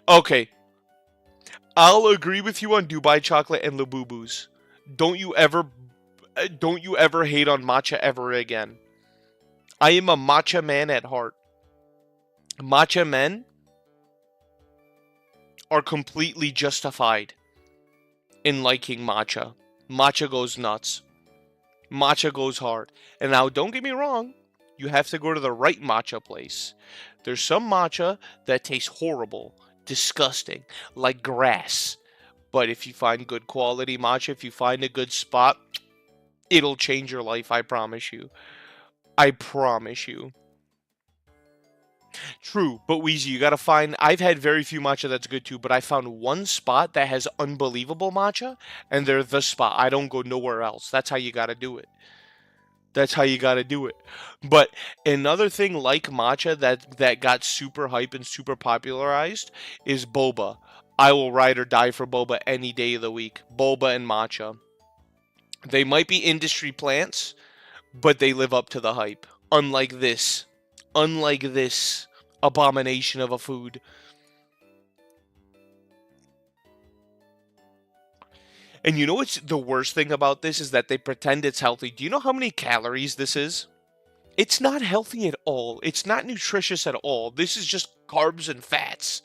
Okay, I'll agree with you on Dubai chocolate and Labubus. Don't you ever don't you ever hate on matcha ever again. I am a matcha man at heart. Matcha men are completely justified in liking matcha. Matcha goes nuts. Matcha goes hard. And now, don't get me wrong, you have to go to the right matcha place. There's some matcha that tastes horrible, disgusting, like grass. But if you find good quality matcha, if you find a good spot, it'll change your life, I promise you. I promise you. True, but Wheezy, you gotta find. I've had very few matcha that's good too, but I found one spot that has unbelievable matcha, and they're the spot. I don't go nowhere else. That's how you gotta do it. That's how you gotta do it. But another thing like matcha that got super hype and super popularized is boba. I will ride or die for boba any day of the week. Boba and matcha. They might be industry plants, but they live up to the hype. Unlike this. Unlike this abomination of a food. And you know what's the worst thing about this is that they pretend it's healthy. Do you know how many calories this is? It's not healthy at all. It's not nutritious at all. This is just carbs and fats.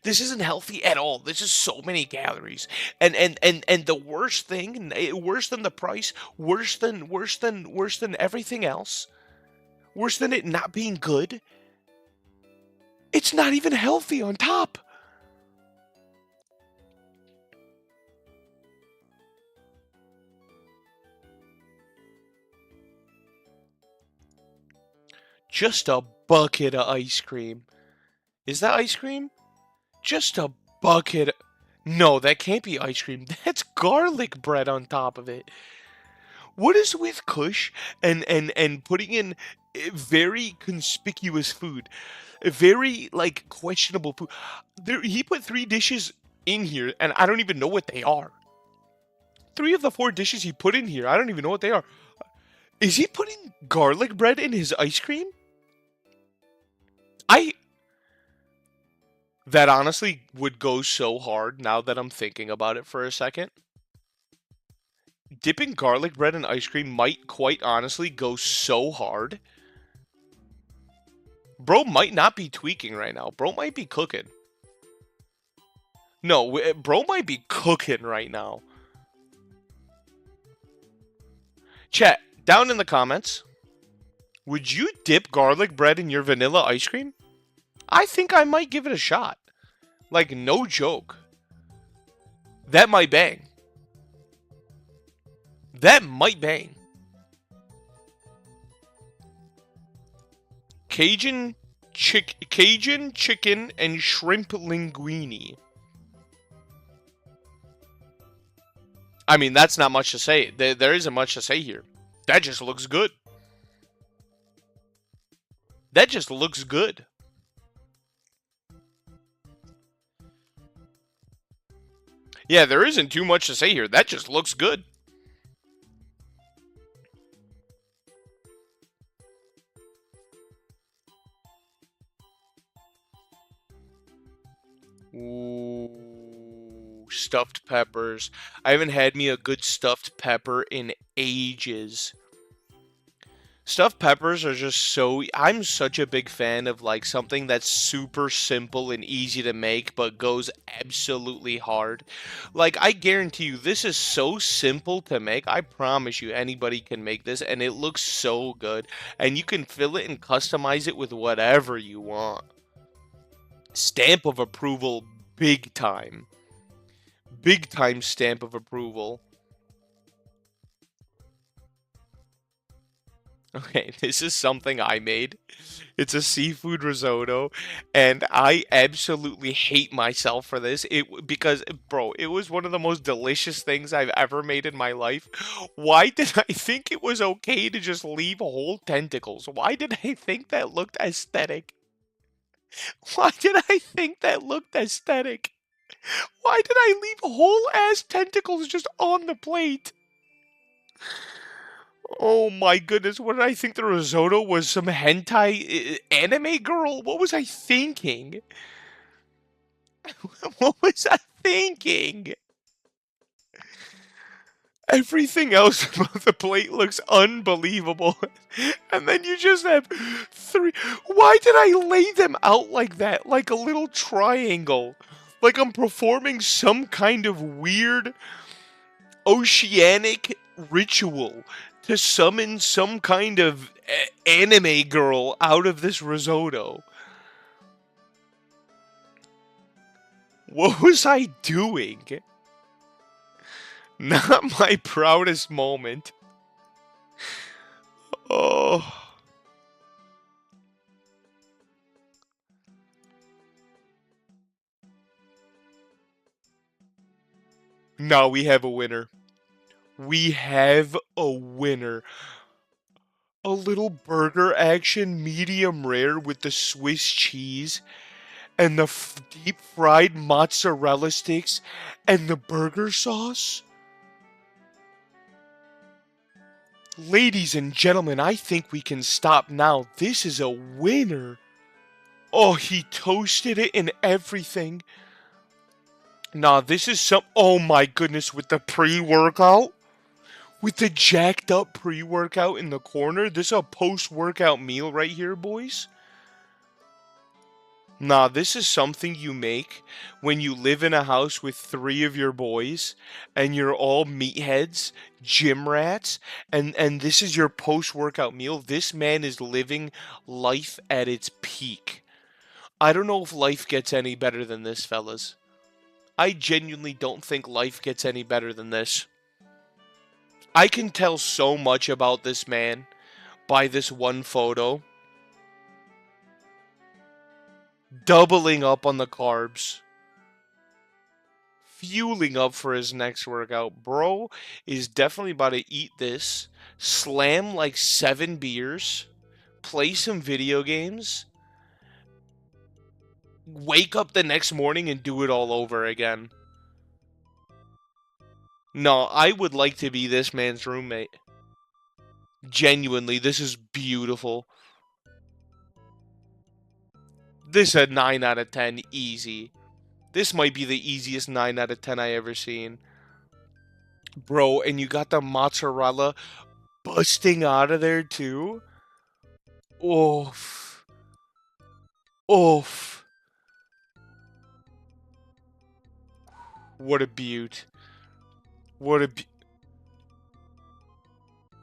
This isn't healthy at all. This is so many calories. And the worst thing, worse than the price, worse than everything else, worse than it not being good, it's not even healthy on top. Just a bucket of ice cream. Is that ice cream? Just a bucket. No, that can't be ice cream. That's garlic bread on top of it. What is with Kush and putting in very conspicuous food, very like questionable food? There, he put 3 dishes in here, and I don't even know what they are. 3 of the 4 dishes he put in here, I don't even know what they are. Is he putting garlic bread in his ice cream? I That honestly would go so hard now that I'm thinking about it for a second. Dipping garlic bread in ice cream might quite honestly go so hard. Bro might not be tweaking right now. Bro might be cooking. No, bro might be cooking right now. Chat, down in the comments, would you dip garlic bread in your vanilla ice cream? I think I might give it a shot. Like, no joke. That might bang. That might bang. Cajun chicken and shrimp linguine. I mean, that's not much to say. There isn't much to say here. That just looks good. That just looks good. Yeah, there isn't too much to say here. That just looks good. Ooh, stuffed peppers. I haven't had me a good stuffed pepper in ages. Stuffed peppers are just so. I'm such a big fan of like something that's super simple and easy to make, but goes absolutely hard. Like, I guarantee you, this is so simple to make. I promise you, anybody can make this, and it looks so good. And you can fill it and customize it with whatever you want. Stamp of approval, big time. Big time stamp of approval. Okay, this is something I made. It's a seafood risotto, and I absolutely hate myself for this. Because, bro, it was one of the most delicious things I've ever made in my life. Why did I think it was okay to just leave whole tentacles? Why did I think that looked aesthetic? Why did I think that looked aesthetic? Why did I leave whole ass tentacles just on the plate? Oh my goodness, what did I think the risotto was? Some hentai anime girl? What was I thinking? What was I thinking? Everything else about the plate looks unbelievable. And then you just have 3. Why did I lay them out like that? Like a little triangle. Like I'm performing some kind of weird oceanic ritual to summon some kind of anime girl out of this risotto. What was I doing? Not my proudest moment. Oh. Now we have a winner. We have a winner. A little burger action, medium rare with the Swiss cheese and the deep fried mozzarella sticks and the burger sauce. Ladies and gentlemen, I think we can stop now. This is a winner. Oh, he toasted it and everything. Nah, this is some. Oh my goodness, with the pre workout? With the jacked up pre workout in the corner? This is a post workout meal right here, boys. Nah, this is something you make when you live in a house with 3 of your boys and you're all meatheads, gym rats, and this is your post-workout meal. This man is living life at its peak. I don't know if life gets any better than this, fellas. I genuinely don't think life gets any better than this. I can tell so much about this man by this one photo. Doubling up on the carbs. fueling up for his next workout. Bro is definitely about to eat this, slam like 7 beers, play some video games, wake up the next morning and do it all over again. No, I would like to be this man's roommate. Genuinely, this is beautiful. This is a 9 out of 10, easy. This might be the easiest 9 out of 10 I ever seen. Bro, and you got the mozzarella busting out of there too? Oof. Oof. What a beaut. What a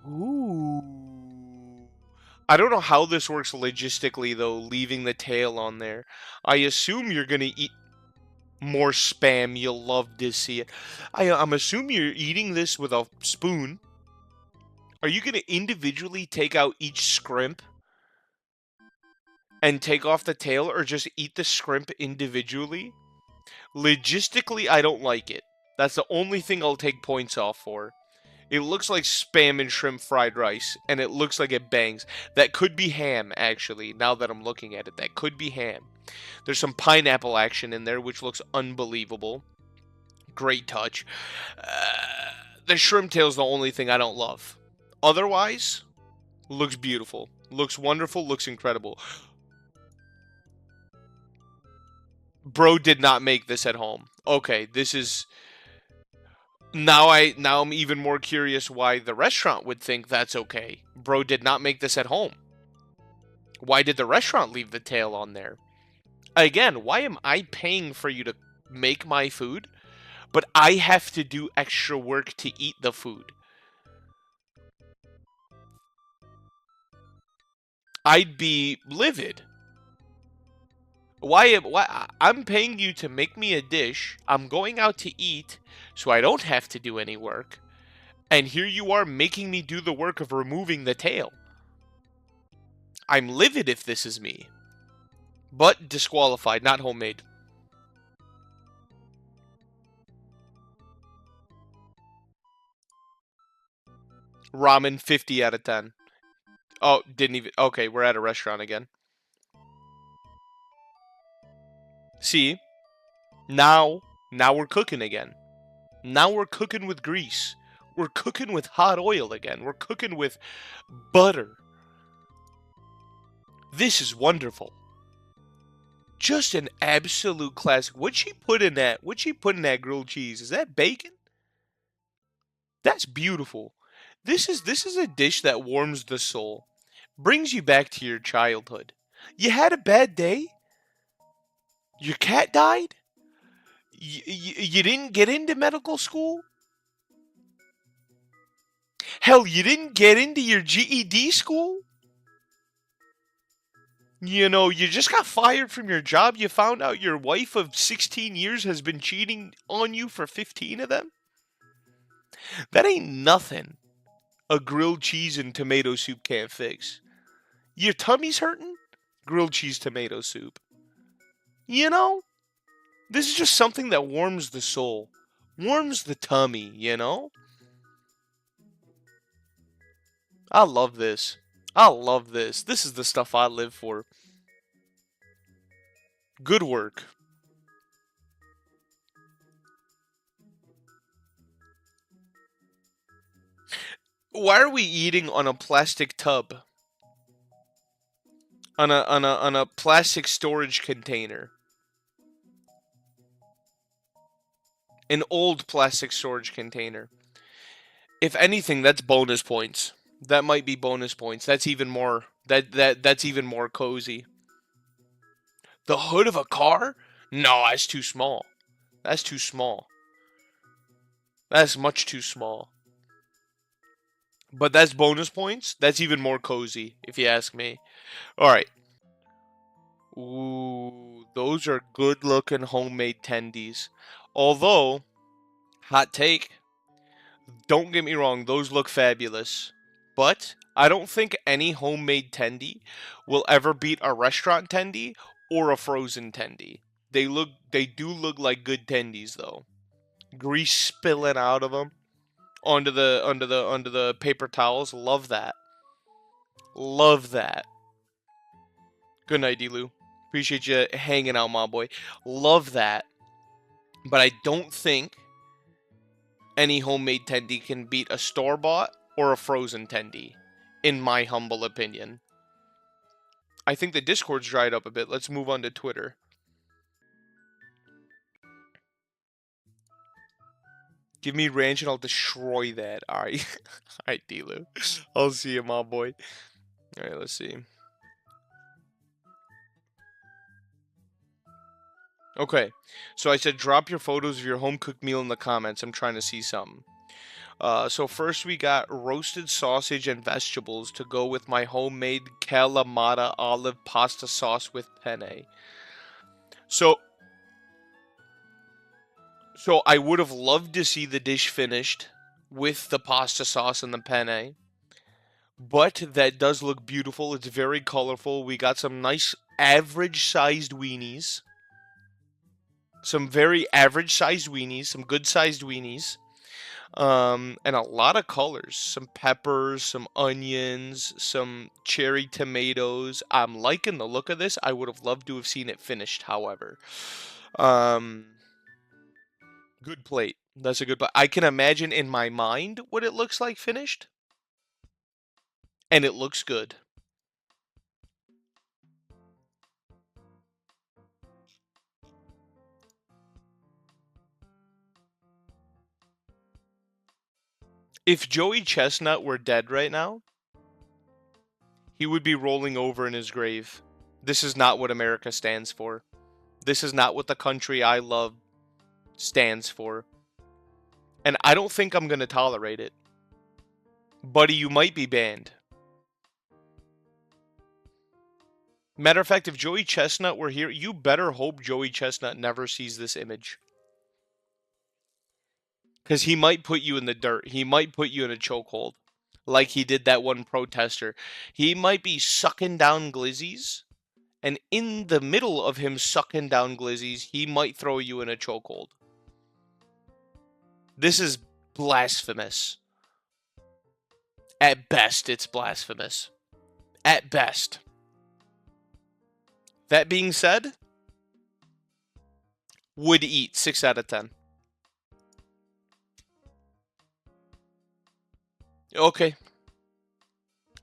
Ooh. I don't know how this works logistically though, leaving the tail on there. I assume you're gonna eat more spam. You'll love to see it. I'm assuming you're eating this with a spoon. Are you gonna individually take out each scrimp and take off the tail, or just eat the scrimp individually? Logistically, I don't like it. That's the only thing I'll take points off for. It looks like spam and shrimp fried rice, and it looks like it bangs. That could be ham, actually, now that I'm looking at it. That could be ham. There's some pineapple action in there, which looks unbelievable. Great touch. The shrimp tail's the only thing I don't love. Otherwise, looks beautiful. Looks wonderful, looks incredible. Bro did not make this at home. Okay, this is now I'm even more curious why the restaurant would think that's okay. Bro did not make this at home. Why did the restaurant leave the tail on there? Again, why am I paying for you to make my food, but I have to do extra work to eat the food? I'd be livid. Why I'm paying you to make me a dish. I'm going out to eat so I don't have to do any work. And here you are making me do the work of removing the tail. I'm livid if this is me. But disqualified, not homemade. Ramen 50 out of 10. Oh, didn't even. Okay, we're at a restaurant again. See? Now we're cooking again. Now we're cooking with grease. We're cooking with hot oil again. We're cooking with butter. This is wonderful. Just an absolute classic. What'd she put in that? What'd she put in that grilled cheese? Is that bacon? That's beautiful. This is a dish that warms the soul. Brings you back to your childhood. You had a bad day? Your cat died? You didn't get into medical school? Hell, you didn't get into your GED school? You know, you just got fired from your job. You found out your wife of 16 years has been cheating on you for 15 of them? That ain't nothing a grilled cheese and tomato soup can't fix. Your tummy's hurting? Grilled cheese tomato soup. You know, this is just something that warms the soul, warms the tummy, you know? I love this. I love this. This is the stuff I live for. Good work. Why are we eating on a plastic tub? On a plastic storage container. An old plastic storage container. If anything, that's bonus points. That might be bonus points. That's even more that's even more cozy. The hood of a car? No, that's too small. That's too small. That's much too small. But that's bonus points. That's even more cozy, if you ask me. All right. Ooh, those are good-looking homemade tendies. Although, hot take, don't get me wrong, those look fabulous. But I don't think any homemade tendy will ever beat a restaurant tendy or a frozen tendy. They do look like good tendies though. grease spilling out of them onto the paper towels. Love that. Love that. Good night, D-Lou. Appreciate you hanging out, my boy. Love that. But I don't think any homemade tendy can beat a store bought or a frozen tendy, in my humble opinion. I think the Discord's dried up a bit. Let's move on to Twitter. Give me ranch and I'll destroy that. Alright. Alright, D-Lou. I'll see you, my boy. Alright, let's see. Okay. So I said drop your photos of your home cooked meal in the comments. I'm trying to see something. So first we got roasted sausage and vegetables to go with my homemade Kalamata olive pasta sauce with penne. So so I would have loved to see the dish finished with the pasta sauce and the penne. But that does look beautiful. It's very colorful. We got some nice average sized weenies. Some very average sized weenies, some good sized weenies. And a lot of colors. Some peppers, some onions, some cherry tomatoes. I'm liking the look of this. I would have loved to have seen it finished, however. Um, Good plate. That's a good plate. I can imagine in my mind what it looks like finished, and it looks good. If Joey Chestnut were dead right now, he would be rolling over in his grave. This is not what America stands for. This is not what the country I love stands for. And I don't think I'm going to tolerate it. Buddy, you might be banned. Matter of fact, if Joey Chestnut were here, you better hope Joey Chestnut never sees this image. Because he might put you in the dirt. He might put you in a chokehold. Like he did that one protester. He might be sucking down glizzies. And in the middle of him sucking down glizzies, he might throw you in a chokehold. This is blasphemous. At best, it's blasphemous. At best. That being said, would eat 6 out of 10. Okay.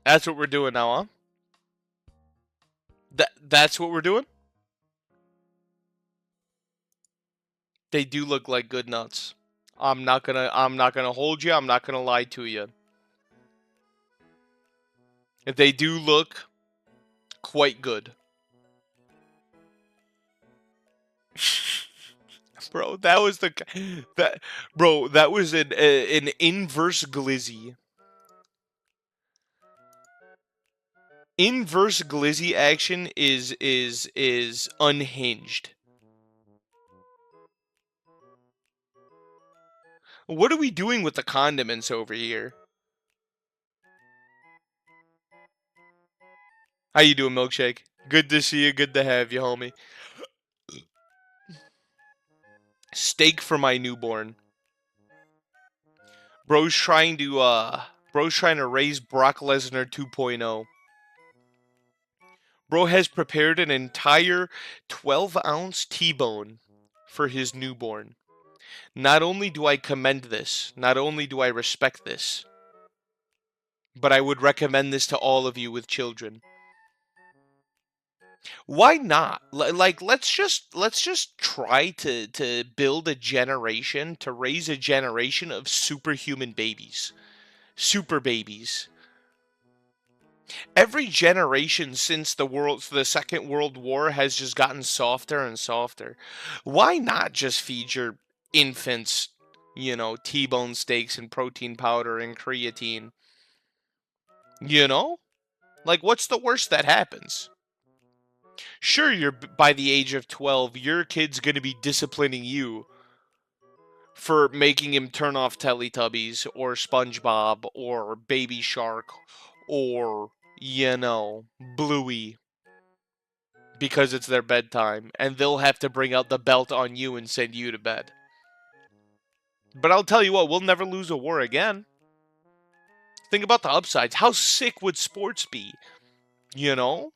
That's what we're doing now, huh? That's what we're doing? They do look like good nuts. I'm not gonna hold you. I'm not gonna lie to you. If they do look quite good. Bro, that was that was an inverse glizzy. Inverse glizzy action is unhinged. What are we doing with the condiments over here? How you doing, Milkshake? Good to see you. Good to have you, homie. Steak for my newborn. Bro's trying to raise Brock Lesnar 2.0. Bro has prepared an entire 12-ounce T-bone for his newborn. Not only do I commend this, not only do I respect this, but I would recommend this to all of you with children. Why not? Like let's just try to build a generation, to raise a generation of superhuman babies. Super babies. Every generation since the Second World War has just gotten softer and softer. Why not just feed your infants, T-bone steaks and protein powder and creatine? You know? Like what's the worst that happens? Sure, you're by the age of 12, your kid's going to be disciplining you for making him turn off Teletubbies or SpongeBob or Baby Shark or Bluey because it's their bedtime, and they'll have to bring out the belt on you and send you to bed. But I'll tell you what, we'll never lose a war again. Think about the upsides. How sick would sports be? You know?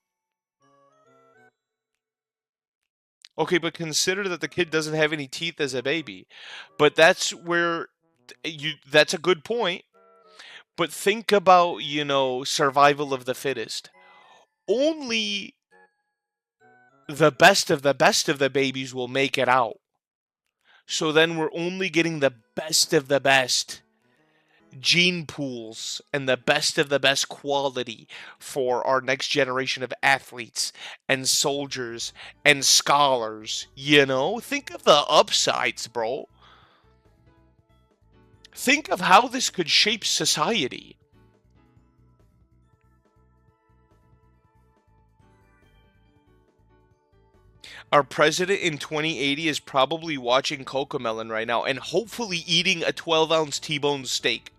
Okay, but consider that the kid doesn't have any teeth as a baby. But that's where that's a good point. But think about, survival of the fittest. Only the best of the babies will make it out. So then we're only getting the best of the best gene pools and the best of the best quality for our next generation of athletes and soldiers and scholars. Think of the upsides, bro. Think of how this could shape society. Our president in 2080 is probably watching Cocomelon right now and hopefully eating a 12-ounce T-bone steak.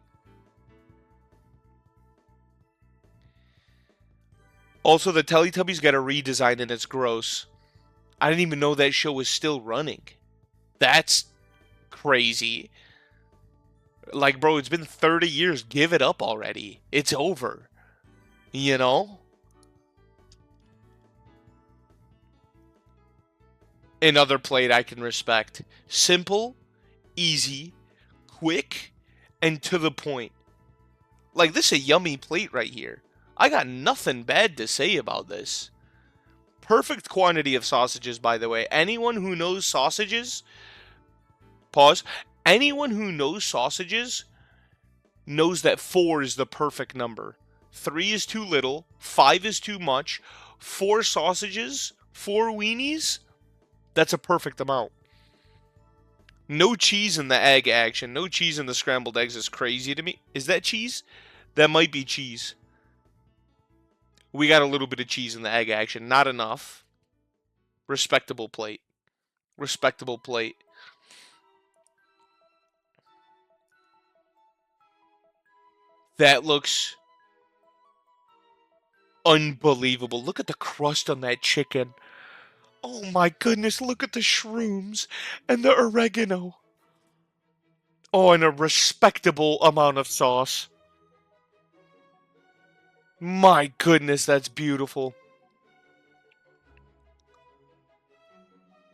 Also, the Teletubbies got a redesign and it's gross. I didn't even know that show was still running. That's crazy. Like, bro, it's been 30 years. Give it up already. It's over. You know? Another plate I can respect. Simple, easy, quick, and to the point. Like, this is a yummy plate right here. I got nothing bad to say about this. Perfect quantity of sausages, by the way. Anyone who knows sausages, pause. Anyone who knows sausages knows that 4 is the perfect number. 3 is too little, 5 is too much. 4 sausages, 4 weenies, that's a perfect amount. No cheese in the egg action. No cheese in the scrambled eggs is crazy to me. Is that cheese? That might be cheese. We got a little bit of cheese in the egg action. Not enough. Respectable plate. Respectable plate. That looks unbelievable. Look at the crust on that chicken. Oh my goodness, look at the shrooms and the oregano. Oh, and a respectable amount of sauce. My goodness, that's beautiful.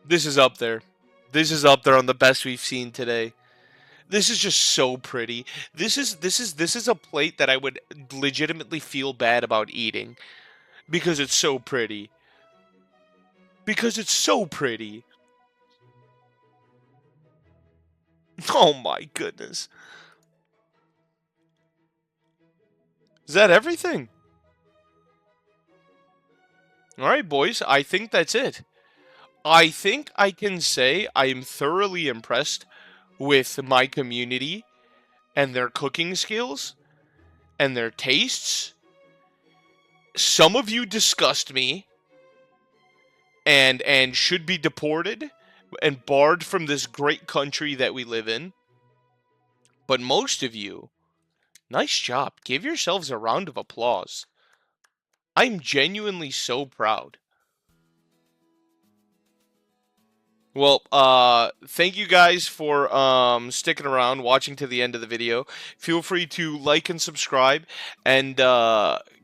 This is up there. This is up there on the best we've seen today. This is just so pretty. This is a plate that I would legitimately feel bad about eating because it's so pretty. Because it's so pretty. Oh my goodness. Is that everything? All right, boys. I think that's it. I think I can say I am thoroughly impressed with my community and their cooking skills and their tastes. Some of you disgust me and should be deported and barred from this great country that we live in. But most of you, nice job. Give yourselves a round of applause. I'm genuinely so proud. Well, thank you guys for sticking around, watching to the end of the video. Feel free to like and subscribe, and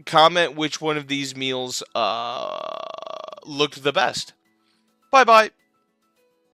comment which one of these meals looked the best. Bye bye.